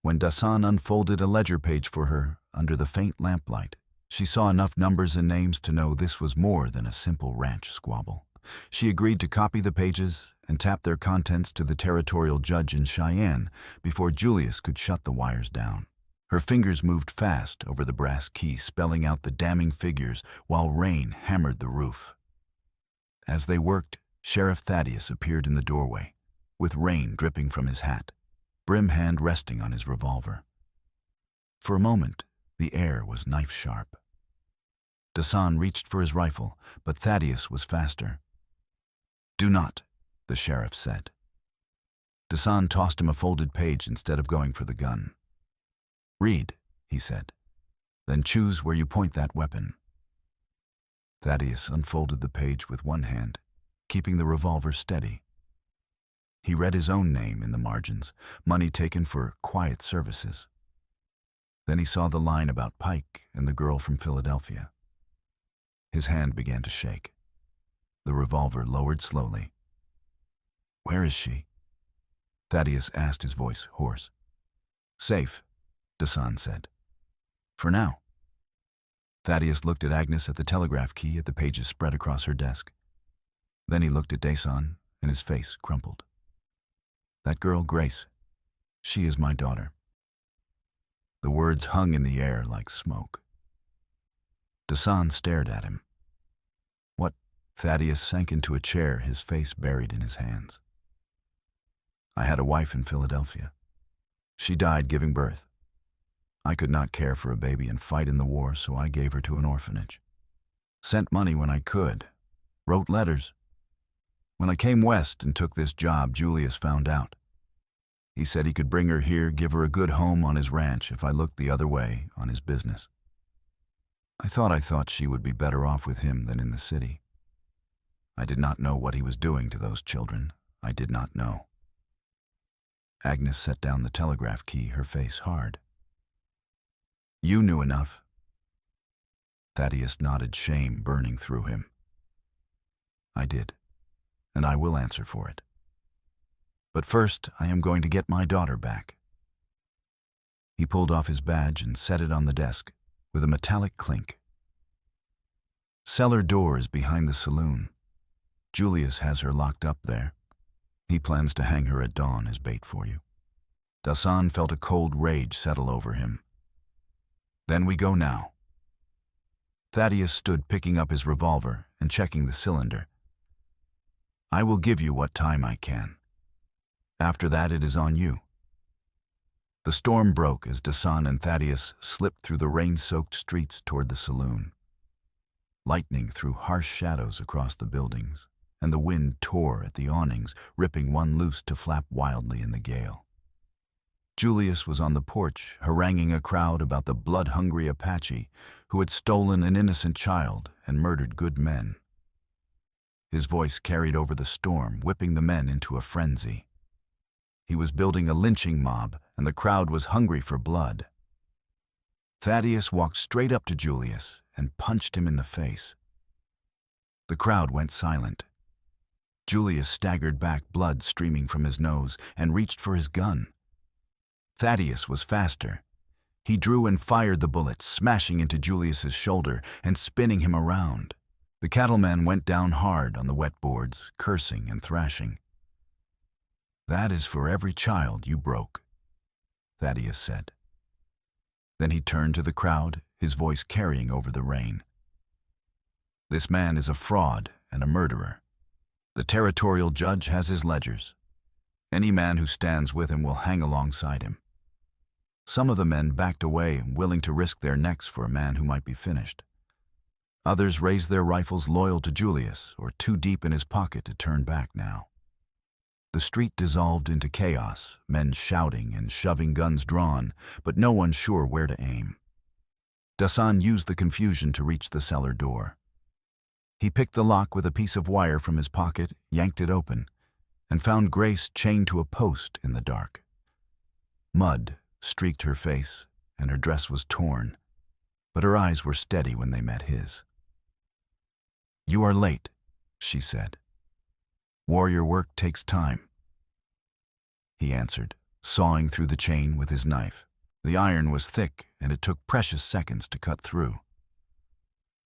Speaker 1: When Dasan unfolded a ledger page for her under the faint lamplight, she saw enough numbers and names to know this was more than a simple ranch squabble. She agreed to copy the pages and tap their contents to the territorial judge in Cheyenne before Julius could shut the wires down. Her fingers moved fast over the brass key, spelling out the damning figures while rain hammered the roof. As they worked, Sheriff Thaddeus appeared in the doorway, with rain dripping from his hat, brim hand resting on his revolver. For a moment, the air was knife-sharp. Dasan reached for his rifle, but Thaddeus was faster. "Do not," the sheriff said. Dasan tossed him a folded page instead of going for the gun. "Read," he said. "Then choose where you point that weapon." Thaddeus unfolded the page with one hand, keeping the revolver steady. He read his own name in the margins, money taken for quiet services. Then he saw the line about Pike and the girl from Philadelphia. His hand began to shake. The revolver lowered slowly. "Where is she?" Thaddeus asked, his voice hoarse. "Safe," Dasan said. "For now." Thaddeus looked at Agnes at the telegraph key at the pages spread across her desk. Then he looked at Dasan, and his face crumpled. "That girl, Grace, she is my daughter." The words hung in the air like smoke. Dasan stared at him. "What?" Thaddeus sank into a chair, his face buried in his hands. "I had a wife in Philadelphia. She died giving birth. I could not care for a baby and fight in the war, so I gave her to an orphanage. Sent money when I could. Wrote letters. When I came west and took this job, Julius found out. He said he could bring her here, give her a good home on his ranch if I looked the other way on his business. I thought she would be better off with him than in the city. I did not know what he was doing to those children. I did not know. Agnes set down the telegraph key, her face hard. You knew enough. Thaddeus nodded, shame burning through him. I did, and I will answer for it. But first, I am going to get my daughter back. He pulled off his badge and set it on the desk with a metallic clink. Cellar door is behind the saloon. Julius has her locked up there. He plans to hang her at dawn as bait for you. Dasan felt a cold rage settle over him. Then we go now. Thaddeus stood picking up his revolver and checking the cylinder. I will give you what time I can. After that, it is on you. The storm broke as Dasan and Thaddeus slipped through the rain-soaked streets toward the saloon. Lightning threw harsh shadows across the buildings, and the wind tore at the awnings, ripping one loose to flap wildly in the gale. Julius was on the porch, haranguing a crowd about the blood-hungry Apache who had stolen an innocent child and murdered good men. His voice carried over the storm, whipping the men into a frenzy. He was building a lynching mob, and the crowd was hungry for blood. Thaddeus walked straight up to Julius and punched him in the face. The crowd went silent. Julius staggered back, blood streaming from his nose, and reached for his gun. Thaddeus was faster. He drew and fired the bullet, smashing into Julius's shoulder and spinning him around. The cattleman went down hard on the wet boards, cursing and thrashing. That is for every child you broke, Thaddeus said. Then he turned to the crowd, his voice carrying over the rain. This man is a fraud and a murderer. The territorial judge has his ledgers. Any man who stands with him will hang alongside him. Some of the men backed away, willing to risk their necks for a man who might be finished. Others raised their rifles, loyal to Julius, or too deep in his pocket to turn back now. The street dissolved into chaos, men shouting and shoving, guns drawn, but no one sure where to aim. Dasan used the confusion to reach the cellar door. He picked the lock with a piece of wire from his pocket, yanked it open, and found Grace chained to a post in the dark. Mud streaked her face, and her dress was torn, but her eyes were steady when they met his. "You are late," she said. "Warrior work takes time." He answered, sawing through the chain with his knife. The iron was thick, and it took precious seconds to cut through.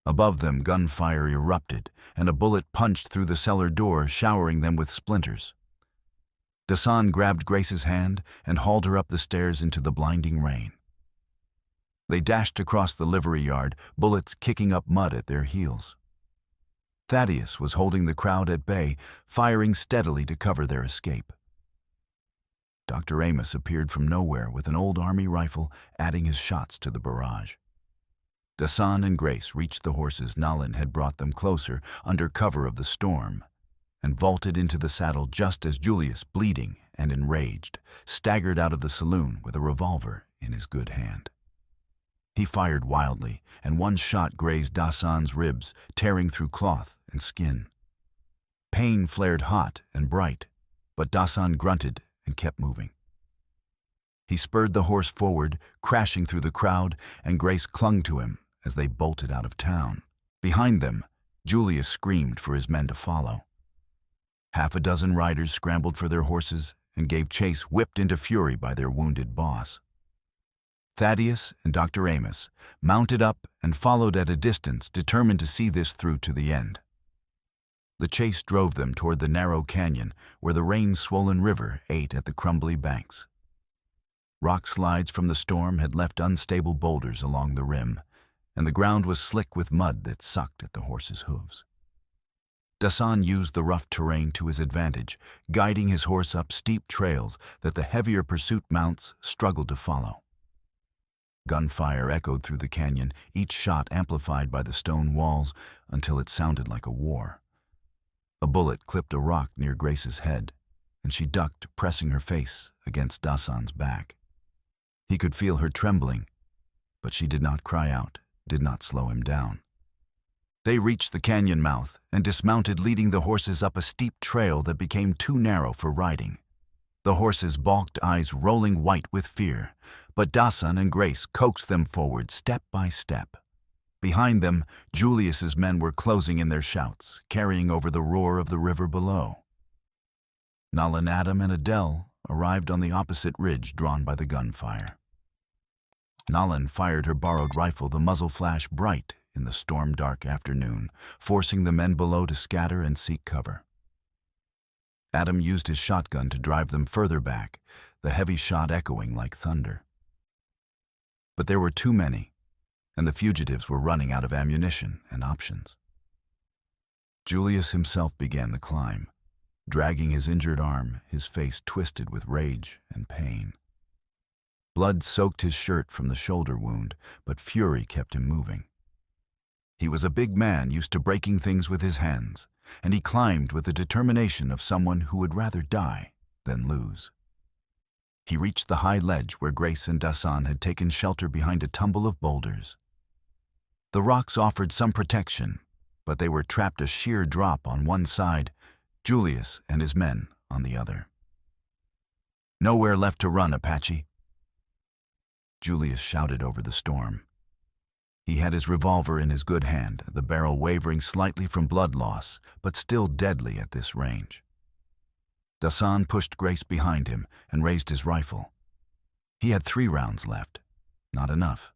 Speaker 1: Above them, gunfire erupted, and a bullet punched through the cellar door, showering them with splinters. Dasan grabbed Grace's hand and hauled her up the stairs into the blinding rain. They dashed across the livery yard, bullets kicking up mud at their heels. Thaddeus was holding the crowd at bay, firing steadily to cover their escape. Dr. Amos appeared from nowhere with an old army rifle, adding his shots to the barrage. Dasan and Grace reached the horses Nalin had brought them closer under cover of the storm, and vaulted into the saddle just as Julius, bleeding and enraged, staggered out of the saloon with a revolver in his good hand. He fired wildly, and one shot grazed Dasan's ribs, tearing through cloth and skin. Pain flared hot and bright, but Dasan grunted and kept moving. He spurred the horse forward, crashing through the crowd, and Grace clung to him as they bolted out of town. Behind them, Julius screamed for his men to follow. Half a dozen riders scrambled for their horses and gave chase, whipped into fury by their wounded boss. Thaddeus and Dr. Amos mounted up and followed at a distance, determined to see this through to the end. The chase drove them toward the narrow canyon where the rain-swollen river ate at the crumbly banks. Rock slides from the storm had left unstable boulders along the rim, and the ground was slick with mud that sucked at the horses' hooves. Dasan used the rough terrain to his advantage, guiding his horse up steep trails that the heavier pursuit mounts struggled to follow. Gunfire echoed through the canyon, each shot amplified by the stone walls until it sounded like a war. A bullet clipped a rock near Grace's head, and she ducked, pressing her face against Dasan's back. He could feel her trembling, but she did not cry out, did not slow him down. They reached the canyon mouth and dismounted, leading the horses up a steep trail that became too narrow for riding. The horses' balked eyes rolling white with fear, but Dasan and Grace coaxed them forward step by step. Behind them, Julius's men were closing in their shouts, carrying over the roar of the river below. Nolan, Adam, and Adele arrived on the opposite ridge drawn by the gunfire. Nolan fired her borrowed rifle, the muzzle flash bright in the storm-dark afternoon, forcing the men below to scatter and seek cover. Adam used his shotgun to drive them further back, the heavy shot echoing like thunder. But there were too many, and the fugitives were running out of ammunition and options. Julius himself began the climb, dragging his injured arm, his face twisted with rage and pain. Blood soaked his shirt from the shoulder wound, but fury kept him moving. He was a big man used to breaking things with his hands, and he climbed with the determination of someone who would rather die than lose. He reached the high ledge where Grace and Dasan had taken shelter behind a tumble of boulders. The rocks offered some protection, but they were trapped a sheer drop on one side, Julius and his men on the other. "Nowhere left to run, Apache," Julius shouted over the storm. He had his revolver in his good hand, the barrel wavering slightly from blood loss, but still deadly at this range. Dasan pushed Grace behind him and raised his rifle. He had 3 rounds left, not enough.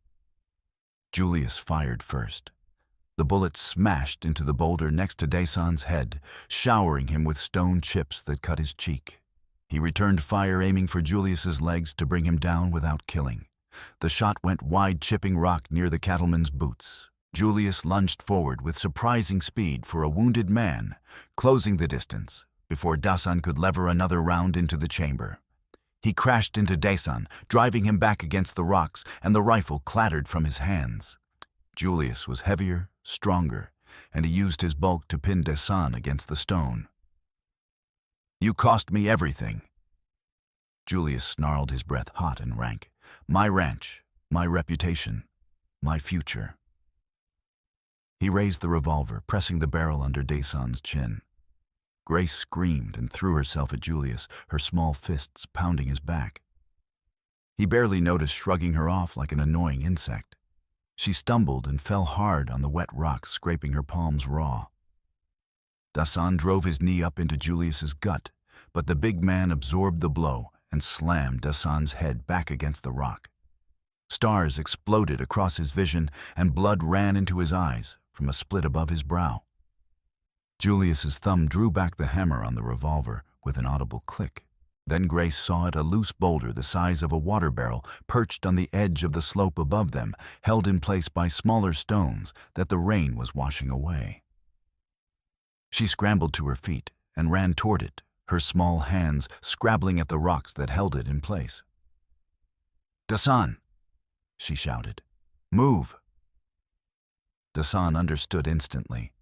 Speaker 1: Julius fired first. The bullet smashed into the boulder next to Dasan's head, showering him with stone chips that cut his cheek. He returned fire, aiming for Julius's legs to bring him down without killing. The shot went wide, chipping rock near the cattleman's boots. Julius lunged forward with surprising speed for a wounded man, closing the distance before Dasan could lever another round into the chamber. He crashed into Dasan, driving him back against the rocks, and the rifle clattered from his hands. Julius was heavier, stronger, and he used his bulk to pin Dasan against the stone. "You cost me everything." Julius snarled, his breath hot and rank. "My ranch, my reputation, my future." He raised the revolver, pressing the barrel under Dasan's chin. Grace screamed and threw herself at Julius, her small fists pounding his back. He barely noticed, shrugging her off like an annoying insect. She stumbled and fell hard on the wet rock, scraping her palms raw. Dasan drove his knee up into Julius's gut, but the big man absorbed the blow and slammed Dasan's head back against the rock. Stars exploded across his vision, and blood ran into his eyes from a split above his brow. Julius's thumb drew back the hammer on the revolver with an audible click. Then Grace saw it, a loose boulder the size of a water barrel perched on the edge of the slope above them, held in place by smaller stones that the rain was washing away. She scrambled to her feet and ran toward it, her small hands scrabbling at the rocks that held it in place. "Dasan!" she shouted. "Move!" Dasan understood instantly.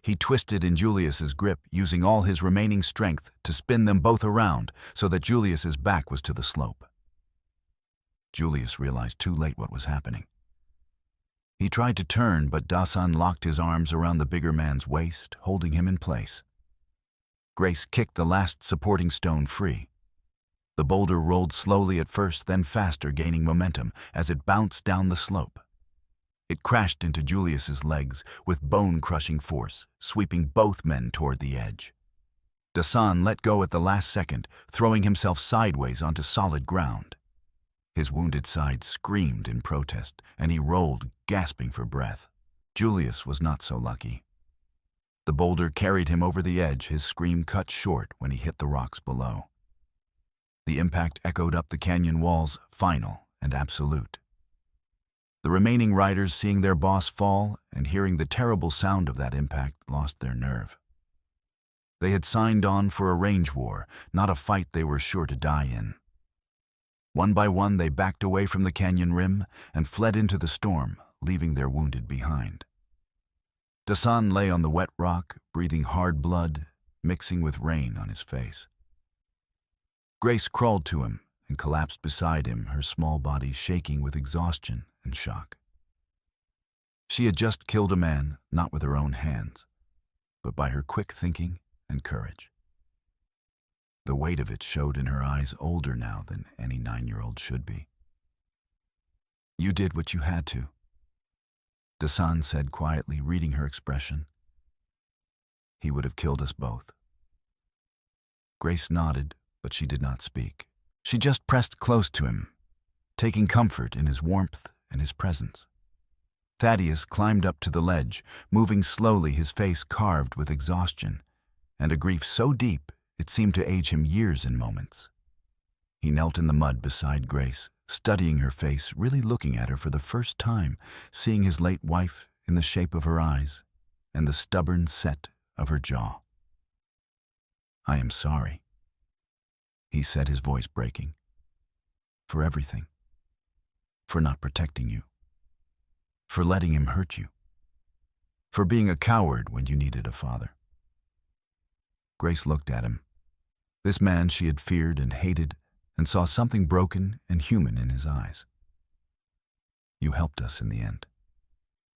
Speaker 1: He twisted in Julius's grip, using all his remaining strength to spin them both around so that Julius's back was to the slope. Julius realized too late what was happening. He tried to turn, but Dasan locked his arms around the bigger man's waist, holding him in place. Grace kicked the last supporting stone free. The boulder rolled slowly at first, then faster, gaining momentum as it bounced down the slope. It crashed into Julius's legs with bone-crushing force, sweeping both men toward the edge. Dasan let go at the last second, throwing himself sideways onto solid ground. His wounded side screamed in protest, and he rolled, gasping for breath. Julius was not so lucky. The boulder carried him over the edge, his scream cut short when he hit the rocks below. The impact echoed up the canyon walls, final and absolute. The remaining riders, seeing their boss fall and hearing the terrible sound of that impact, lost their nerve. They had signed on for a range war, not a fight they were sure to die in. One by one, they backed away from the canyon rim and fled into the storm, leaving their wounded behind. Dasan lay on the wet rock, breathing hard blood, mixing with rain on his face. Grace crawled to him and collapsed beside him, her small body shaking with exhaustion and shock. She had just killed a man, not with her own hands, but by her quick thinking and courage. The weight of it showed in her eyes, older now than any 9-year-old should be. "You did what you had to," Dasan said quietly, reading her expression. "He would have killed us both." Grace nodded, but she did not speak. She just pressed close to him, taking comfort in his warmth and his presence. Thaddeus climbed up to the ledge, moving slowly, his face carved with exhaustion and a grief so deep it seemed to age him years in moments. He knelt in the mud beside Grace, studying her face, really looking at her for the first time, seeing his late wife in the shape of her eyes and the stubborn set of her jaw. "I am sorry," he said, his voice breaking. "For everything. For not protecting you. For letting him hurt you. For being a coward when you needed a father." Grace looked at him, this man she had feared and hated, and saw something broken and human in his eyes. "You helped us in the end,"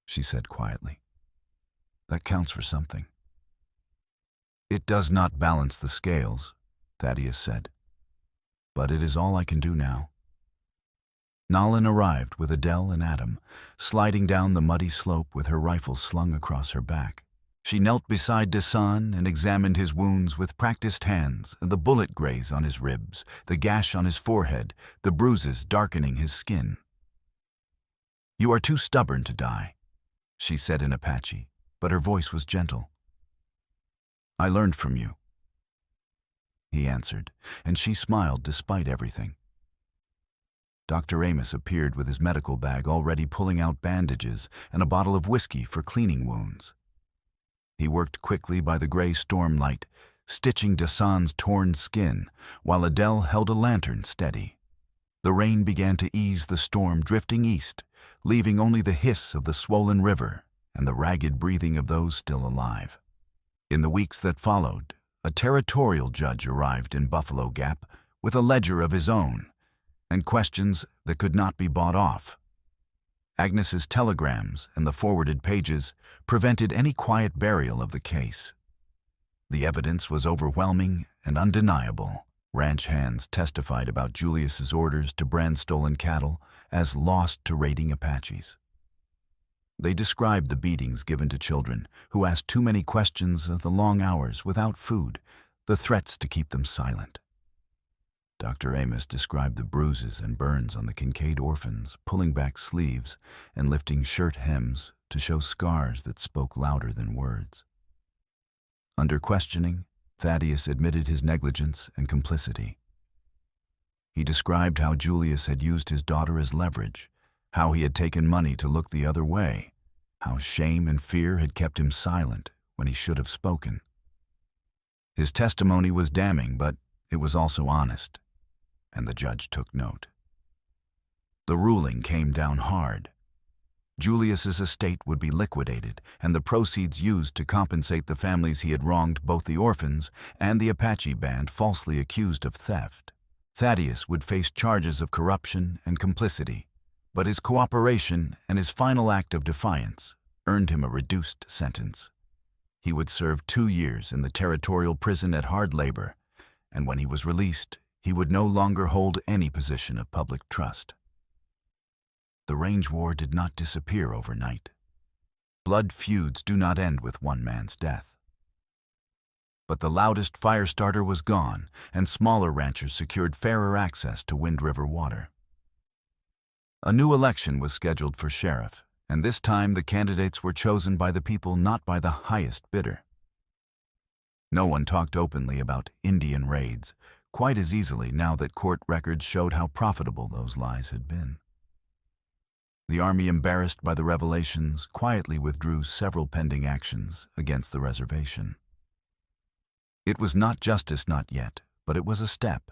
Speaker 1: she said quietly. "That counts for something." "It does not balance the scales," Thaddeus said, "but it is all I can do now." Nalin arrived with Adele and Adam, sliding down the muddy slope with her rifle slung across her back. She knelt beside Dasan and examined his wounds with practiced hands, the bullet graze on his ribs, the gash on his forehead, the bruises darkening his skin. "You are too stubborn to die," she said in Apache, but her voice was gentle. "I learned from you," he answered, and she smiled despite everything. Dr. Amos appeared with his medical bag, already pulling out bandages and a bottle of whiskey for cleaning wounds. He worked quickly by the gray storm light, stitching Dasan's torn skin, while Adele held a lantern steady. The rain began to ease the storm, drifting east, leaving only the hiss of the swollen river and the ragged breathing of those still alive. In the weeks that followed, a territorial judge arrived in Buffalo Gap with a ledger of his own and questions that could not be bought off. Agnes's telegrams and the forwarded pages prevented any quiet burial of the case. The evidence was overwhelming and undeniable. Ranch hands testified about Julius's orders to brand stolen cattle as lost to raiding Apaches. They described the beatings given to children who asked too many questions, the long hours without food, the threats to keep them silent. Dr. Amos described the bruises and burns on the Kincaid orphans, pulling back sleeves and lifting shirt hems to show scars that spoke louder than words. Under questioning, Thaddeus admitted his negligence and complicity. He described how Julius had used his daughter as leverage, how he had taken money to look the other way, how shame and fear had kept him silent when he should have spoken. His testimony was damning, but it was also honest, and the judge took note. The ruling came down hard. Julius's estate would be liquidated and the proceeds used to compensate the families he had wronged, both the orphans and the Apache band falsely accused of theft. Thaddeus would face charges of corruption and complicity, but his cooperation and his final act of defiance earned him a reduced sentence. He would serve 2 years in the territorial prison at hard labor, and when he was released, he would no longer hold any position of public trust. The range war did not disappear overnight. Blood feuds do not end with one man's death. But the loudest fire starter was gone, and smaller ranchers secured fairer access to Wind River water. A new election was scheduled for sheriff, and this time the candidates were chosen by the people, not by the highest bidder. No one talked openly about Indian raids, quite as easily now that court records showed how profitable those lies had been. The army, embarrassed by the revelations, quietly withdrew several pending actions against the reservation. It was not justice, not yet, but it was a step.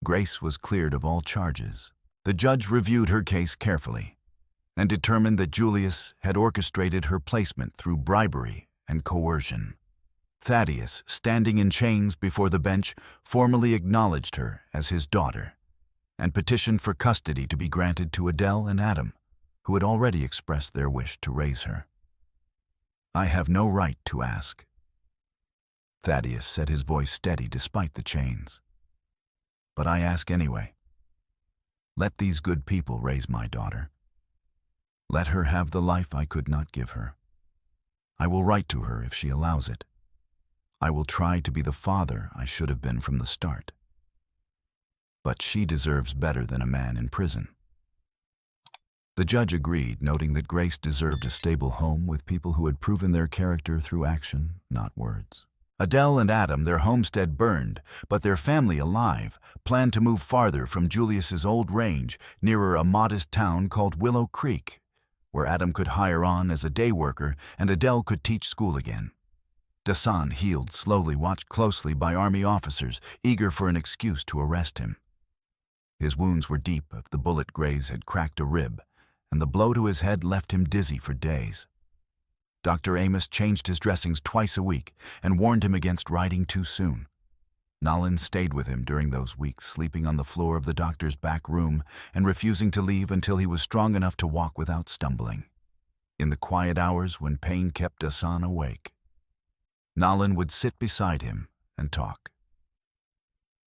Speaker 1: Grace was cleared of all charges. The judge reviewed her case carefully and determined that Julius had orchestrated her placement through bribery and coercion. Thaddeus, standing in chains before the bench, formally acknowledged her as his daughter and petitioned for custody to be granted to Adele and Adam, who had already expressed their wish to raise her. "I have no right to ask." Thaddeus said, his voice steady despite the chains. "But I ask anyway. Let these good people raise my daughter. Let her have the life I could not give her. I will write to her if she allows it. I will try to be the father I should have been from the start. But she deserves better than a man in prison." The judge agreed, noting that Grace deserved a stable home with people who had proven their character through action, not words. Adele and Adam, their homestead burned, but their family alive, planned to move farther from Julius's old range, nearer a modest town called Willow Creek, where Adam could hire on as a day worker and Adele could teach school again. Dasan, healed slowly, watched closely by army officers, eager for an excuse to arrest him. His wounds were deep, if the bullet graze had cracked a rib, and the blow to his head left him dizzy for days. Dr. Amos changed his dressings twice a week and warned him against riding too soon. Nolan stayed with him during those weeks, sleeping on the floor of the doctor's back room and refusing to leave until he was strong enough to walk without stumbling. In the quiet hours when pain kept Dasan awake, Nolan would sit beside him and talk.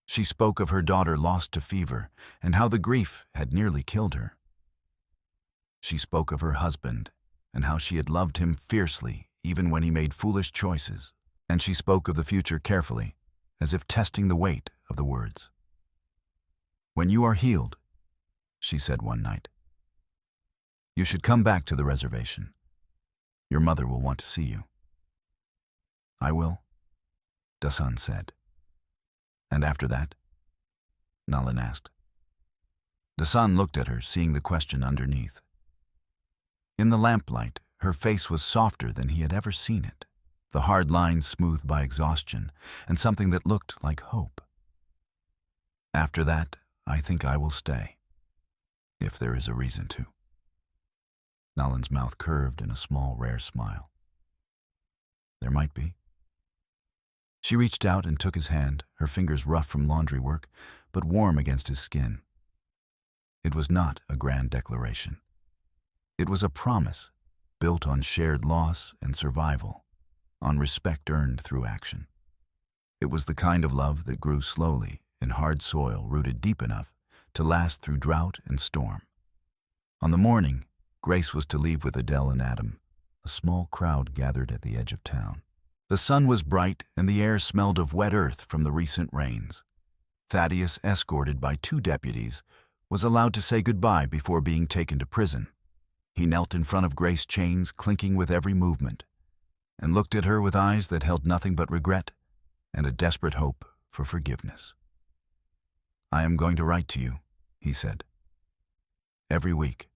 Speaker 1: She spoke of her daughter lost to fever and how the grief had nearly killed her. She spoke of her husband and how she had loved him fiercely even when he made foolish choices, and she spoke of the future carefully, as if testing the weight of the words. "When you are healed," she said one night, "you should come back to the reservation. Your mother will want to see you." "I will," Dasan said. "And after that?" Nolan asked. Dasan looked at her, seeing the question underneath. In the lamplight, her face was softer than he had ever seen it, the hard lines smoothed by exhaustion, and something that looked like hope. "After that, I think I will stay, if there is a reason to." Nolan's mouth curved in a small, rare smile. "There might be." She reached out and took his hand, her fingers rough from laundry work, but warm against his skin. It was not a grand declaration. It was a promise, built on shared loss and survival, on respect earned through action. It was the kind of love that grew slowly in hard soil rooted deep enough to last through drought and storm. On the morning Grace was to leave with Adele and Adam, a small crowd gathered at the edge of town. The sun was bright and the air smelled of wet earth from the recent rains. Thaddeus, escorted by 2 deputies, was allowed to say goodbye before being taken to prison. He knelt in front of Grace's chains, clinking with every movement, and looked at her with eyes that held nothing but regret and a desperate hope for forgiveness. "I am going to write to you," he said. "Every week.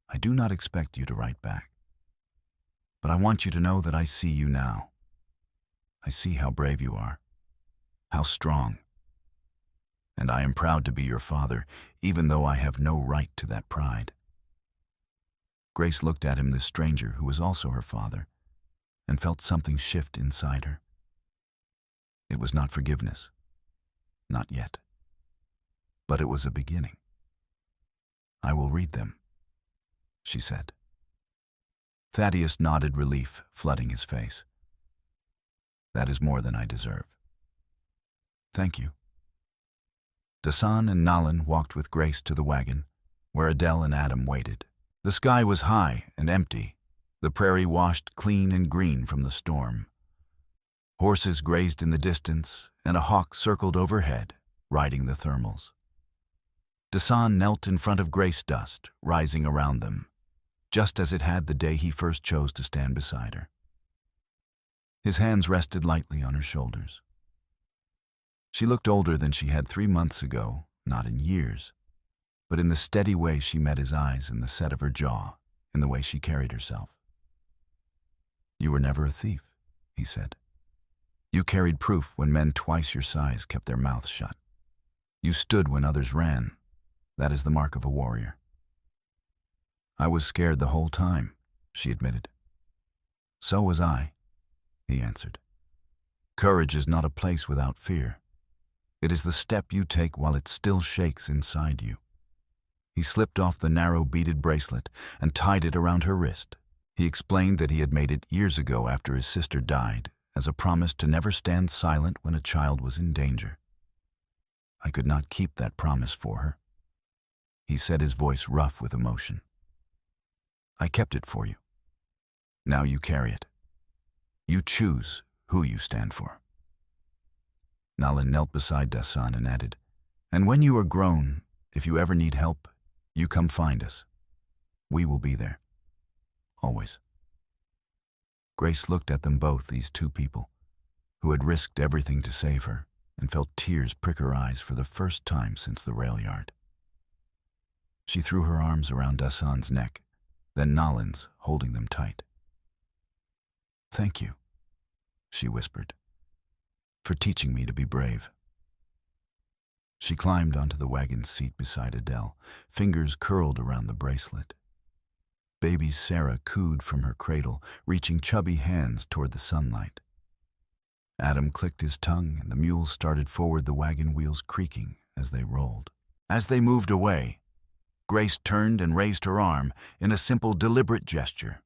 Speaker 1: I do not expect you to write back. But I want you to know that I see you now. I see how brave you are, how strong. And I am proud to be your father, even though I have no right to that pride." Grace looked at him, this stranger who was also her father, and felt something shift inside her. It was not forgiveness, not yet. But it was a beginning. "I will read them," she said. Thaddeus nodded, relief flooding his face. "That is more than I deserve." "Thank you." Dasan and Nolan walked with Grace to the wagon, where Adele and Adam waited. The sky was high and empty, the prairie washed clean and green from the storm. Horses grazed in the distance, and a hawk circled overhead, riding the thermals. Dasan knelt in front of Grace dust, rising around them, just as it had the day he first chose to stand beside her. His hands rested lightly on her shoulders. She looked older than she had 3 months ago, not in years, but in the steady way she met his eyes, in the set of her jaw, in the way she carried herself. "You were never a thief," he said. "You carried proof when men twice your size kept their mouths shut. You stood when others ran. That is the mark of a warrior. I was scared the whole time, she admitted. So was I, he answered. Courage is not a place without fear. It is the step you take while it still shakes inside you. He slipped off the narrow beaded bracelet and tied it around her wrist. He explained that he had made it years ago after his sister died, as a promise to never stand silent when a child was in danger. I could not keep that promise for her. He said, his voice rough with emotion. I kept it for you. Now you carry it. You choose who you stand for. Nalin knelt beside Dasan and added, and when you are grown, if you ever need help, you come find us. We will be there. Always. Grace looked at them both, these two people, who had risked everything to save her, and felt tears prick her eyes for the first time since the rail yard. She threw her arms around Dasan's neck, then Nalin's, holding them tight. Thank you, she whispered, for teaching me to be brave. She climbed onto the wagon's seat beside Adele, fingers curled around the bracelet. Baby Sarah cooed from her cradle, reaching chubby hands toward the sunlight. Adam clicked his tongue, and the mules started forward, the wagon wheels creaking as they rolled. As they moved away, Grace turned and raised her arm in a simple, deliberate gesture,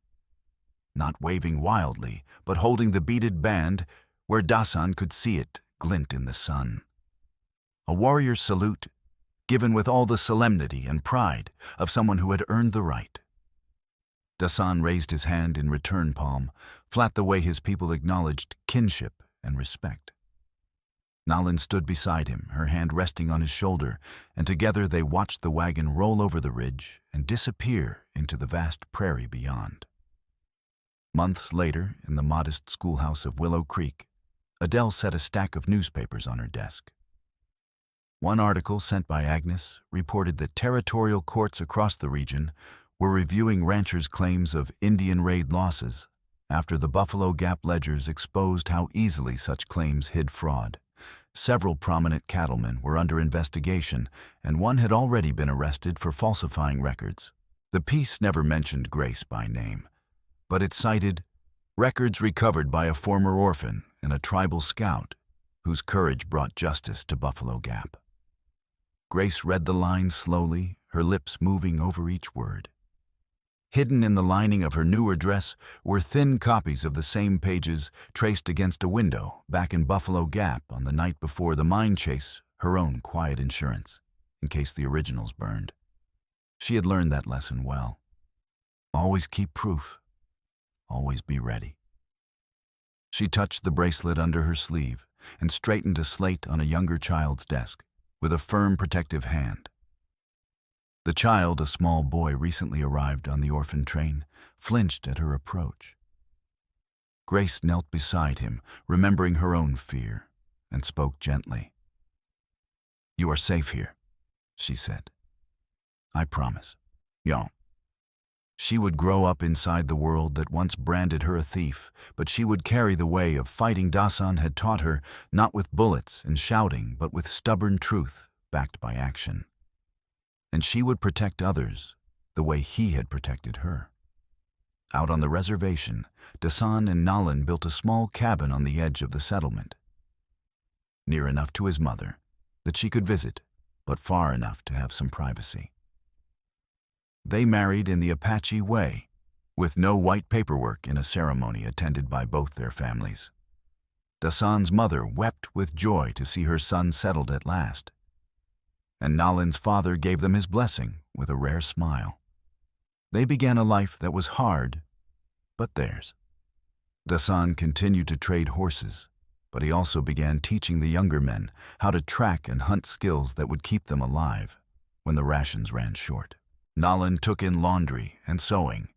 Speaker 1: not waving wildly, but holding the beaded band where Dasan could see it glint in the sun. A warrior's salute, given with all the solemnity and pride of someone who had earned the right. Dasan raised his hand in return palm, flat the way his people acknowledged kinship and respect. Nalin stood beside him, her hand resting on his shoulder, and together they watched the wagon roll over the ridge and disappear into the vast prairie beyond. Months later, in the modest schoolhouse of Willow Creek, Adele set a stack of newspapers on her desk. One article sent by Agnes reported that territorial courts across the region were reviewing ranchers' claims of Indian raid losses after the Buffalo Gap ledgers exposed how easily such claims hid fraud. Several prominent cattlemen were under investigation, and one had already been arrested for falsifying records. The piece never mentioned Grace by name, but it cited records recovered by a former orphan and a tribal scout whose courage brought justice to Buffalo Gap. Grace read the lines slowly, her lips moving over each word. Hidden in the lining of her newer dress were thin copies of the same pages traced against a window back in Buffalo Gap on the night before the mine chase, her own quiet insurance, in case the originals burned. She had learned that lesson well. Always keep proof. Always be ready. She touched the bracelet under her sleeve and straightened a slate on a younger child's desk with a firm, protective hand. The child, a small boy recently arrived on the orphan train, flinched at her approach. Grace knelt beside him, remembering her own fear, and spoke gently. "You are safe here," she said. "I promise." Yo. She would grow up inside the world that once branded her a thief, but she would carry the way of fighting Dasan had taught her, not with bullets and shouting, but with stubborn truth backed by action. And she would protect others the way he had protected her. Out on the reservation, Dasan and Nalin built a small cabin on the edge of the settlement, near enough to his mother that she could visit, but far enough to have some privacy. They married in the Apache way, with no white paperwork in a ceremony attended by both their families. Dasan's mother wept with joy to see her son settled at last, and Nalin's father gave them his blessing with a rare smile. They began a life that was hard, but theirs. Dasan continued to trade horses, but he also began teaching the younger men how to track and hunt, skills that would keep them alive when the rations ran short. Nalin took in laundry and sewing,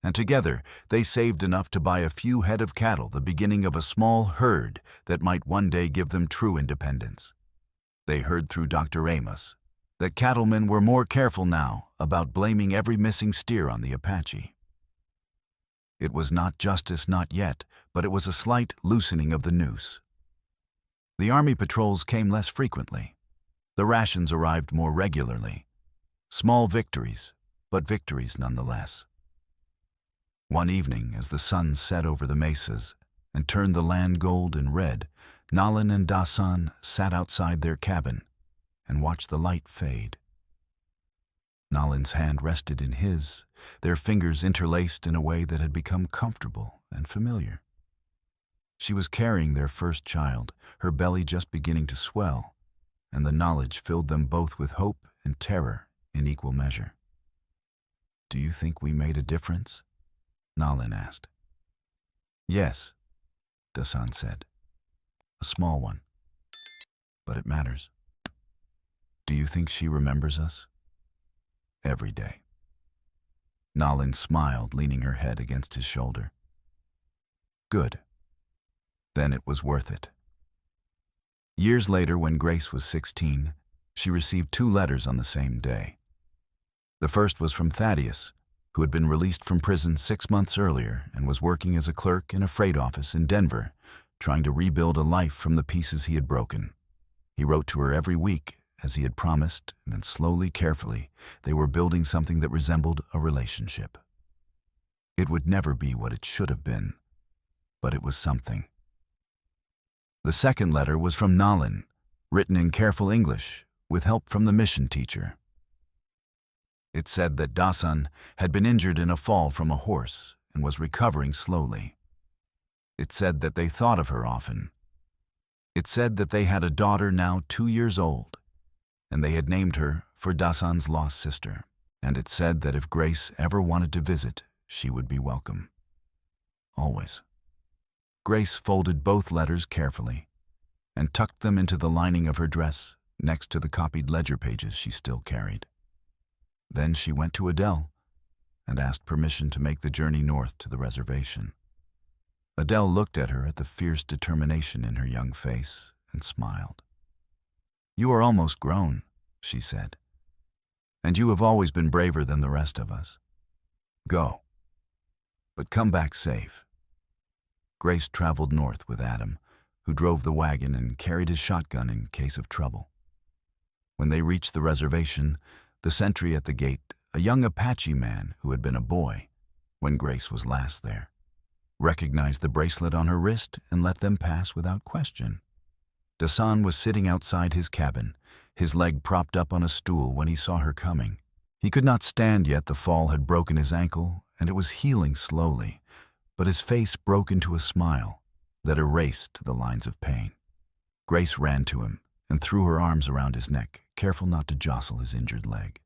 Speaker 1: and together they saved enough to buy a few head of cattle, the beginning of a small herd that might one day give them true independence. They heard through Dr. Amos that cattlemen were more careful now about blaming every missing steer on the Apache. It was not justice, not yet, but it was a slight loosening of the noose. The army patrols came less frequently, The rations arrived more regularly. Small victories, but victories nonetheless. One evening, as the sun set over the mesas and turned the land gold and red, Nalin and Dasan sat outside their cabin and watched the light fade. Nalin's hand rested in his, their fingers interlaced in a way that had become comfortable and familiar. She was carrying their first child, her belly just beginning to swell, and the knowledge filled them both with hope and terror in equal measure. "Do you think we made a difference?" Nalin asked. "Yes," Dasan said. "A small one. But it matters." "Do you think she remembers us?" "Every day." Nalin smiled, leaning her head against his shoulder. "Good. Then it was worth it." Years later, when Grace was 16, she received 2 letters on the same day. The first was from Thaddeus, who had been released from prison 6 months earlier and was working as a clerk in a freight office in Denver, trying to rebuild a life from the pieces he had broken. He wrote to her every week, as he had promised, and then slowly, carefully, they were building something that resembled a relationship. It would never be what it should have been, but it was something. The second letter was from Nalin, written in careful English, with help from the mission teacher. It said that Dasan had been injured in a fall from a horse and was recovering slowly. It said that they thought of her often. It said that they had a daughter now 2 years old, and they had named her for Dasan's lost sister. And it said that if Grace ever wanted to visit, she would be welcome. Always. Grace folded both letters carefully and tucked them into the lining of her dress next to the copied ledger pages she still carried. Then she went to Adele and asked permission to make the journey north to the reservation. Adele looked at her, at the fierce determination in her young face, and smiled. "You are almost grown," she said, "and you have always been braver than the rest of us. Go, but come back safe." Grace traveled north with Adam, who drove the wagon and carried his shotgun in case of trouble. When they reached the reservation, the sentry at the gate, a young Apache man who had been a boy when Grace was last there, recognized the bracelet on her wrist and let them pass without question. Dasan was sitting outside his cabin, his leg propped up on a stool when he saw her coming. He could not stand yet. The fall had broken his ankle, and it was healing slowly, but his face broke into a smile that erased the lines of pain. Grace ran to him and threw her arms around his neck, careful not to jostle his injured leg.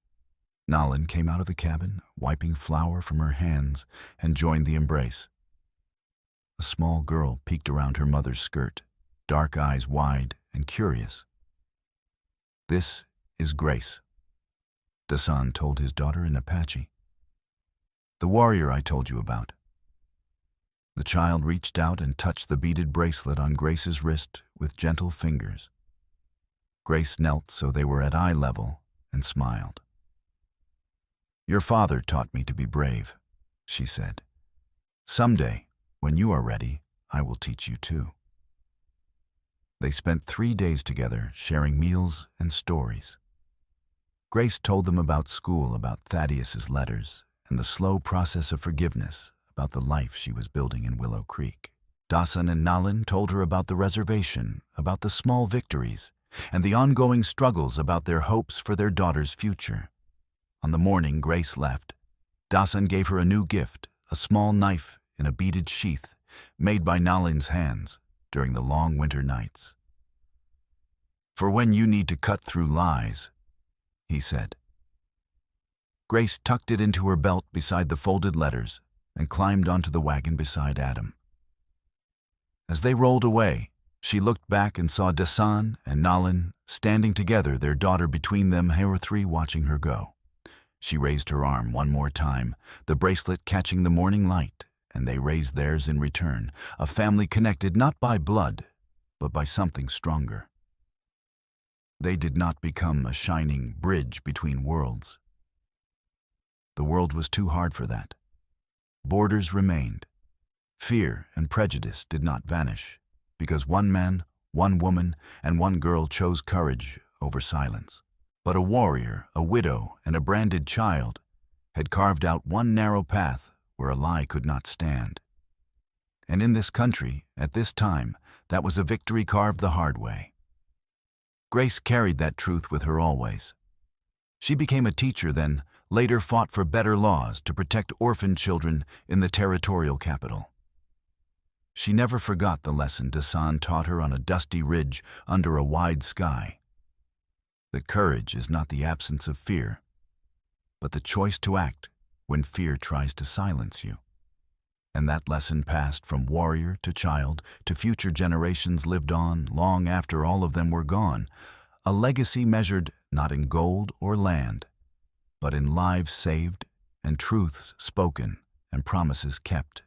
Speaker 1: Nalin came out of the cabin, wiping flour from her hands, and joined the embrace. A small girl peeked around her mother's skirt, dark eyes wide and curious. "This is Grace," Dasan told his daughter in Apache. "The warrior I told you about." The child reached out and touched the beaded bracelet on Grace's wrist with gentle fingers. Grace knelt so they were at eye level and smiled. "Your father taught me to be brave," she said. "Someday, when you are ready, I will teach you too." They spent 3 days together, sharing meals and stories. Grace told them about school, about Thaddeus's letters, and the slow process of forgiveness, about the life she was building in Willow Creek. Dasan and Nalin told her about the reservation, about the small victories, and the ongoing struggles, about their hopes for their daughter's future. On the morning Grace left, Dasan gave her a new gift, a small knife in a beaded sheath made by Nalin's hands during the long winter nights. "For when you need to cut through lies," he said. Grace tucked it into her belt beside the folded letters and climbed onto the wagon beside Adam. As they rolled away, she looked back and saw Dasan and Nalin standing together, their daughter between them, her 3 watching her go. She raised her arm one more time, the bracelet catching the morning light, and they raised theirs in return, a family connected not by blood, but by something stronger. They did not become a shining bridge between worlds. The world was too hard for that. Borders remained. Fear and prejudice did not vanish, because one man, one woman, and one girl chose courage over silence. But a warrior, a widow, and a branded child had carved out one narrow path where a lie could not stand. And in this country, at this time, that was a victory carved the hard way. Grace carried that truth with her always. She became a teacher, then later fought for better laws to protect orphan children in the territorial capital. She never forgot the lesson Dasan taught her on a dusty ridge under a wide sky. That courage is not the absence of fear, but the choice to act when fear tries to silence you. And that lesson passed from warrior to child to future generations, lived on long after all of them were gone, a legacy measured not in gold or land, but in lives saved and truths spoken and promises kept.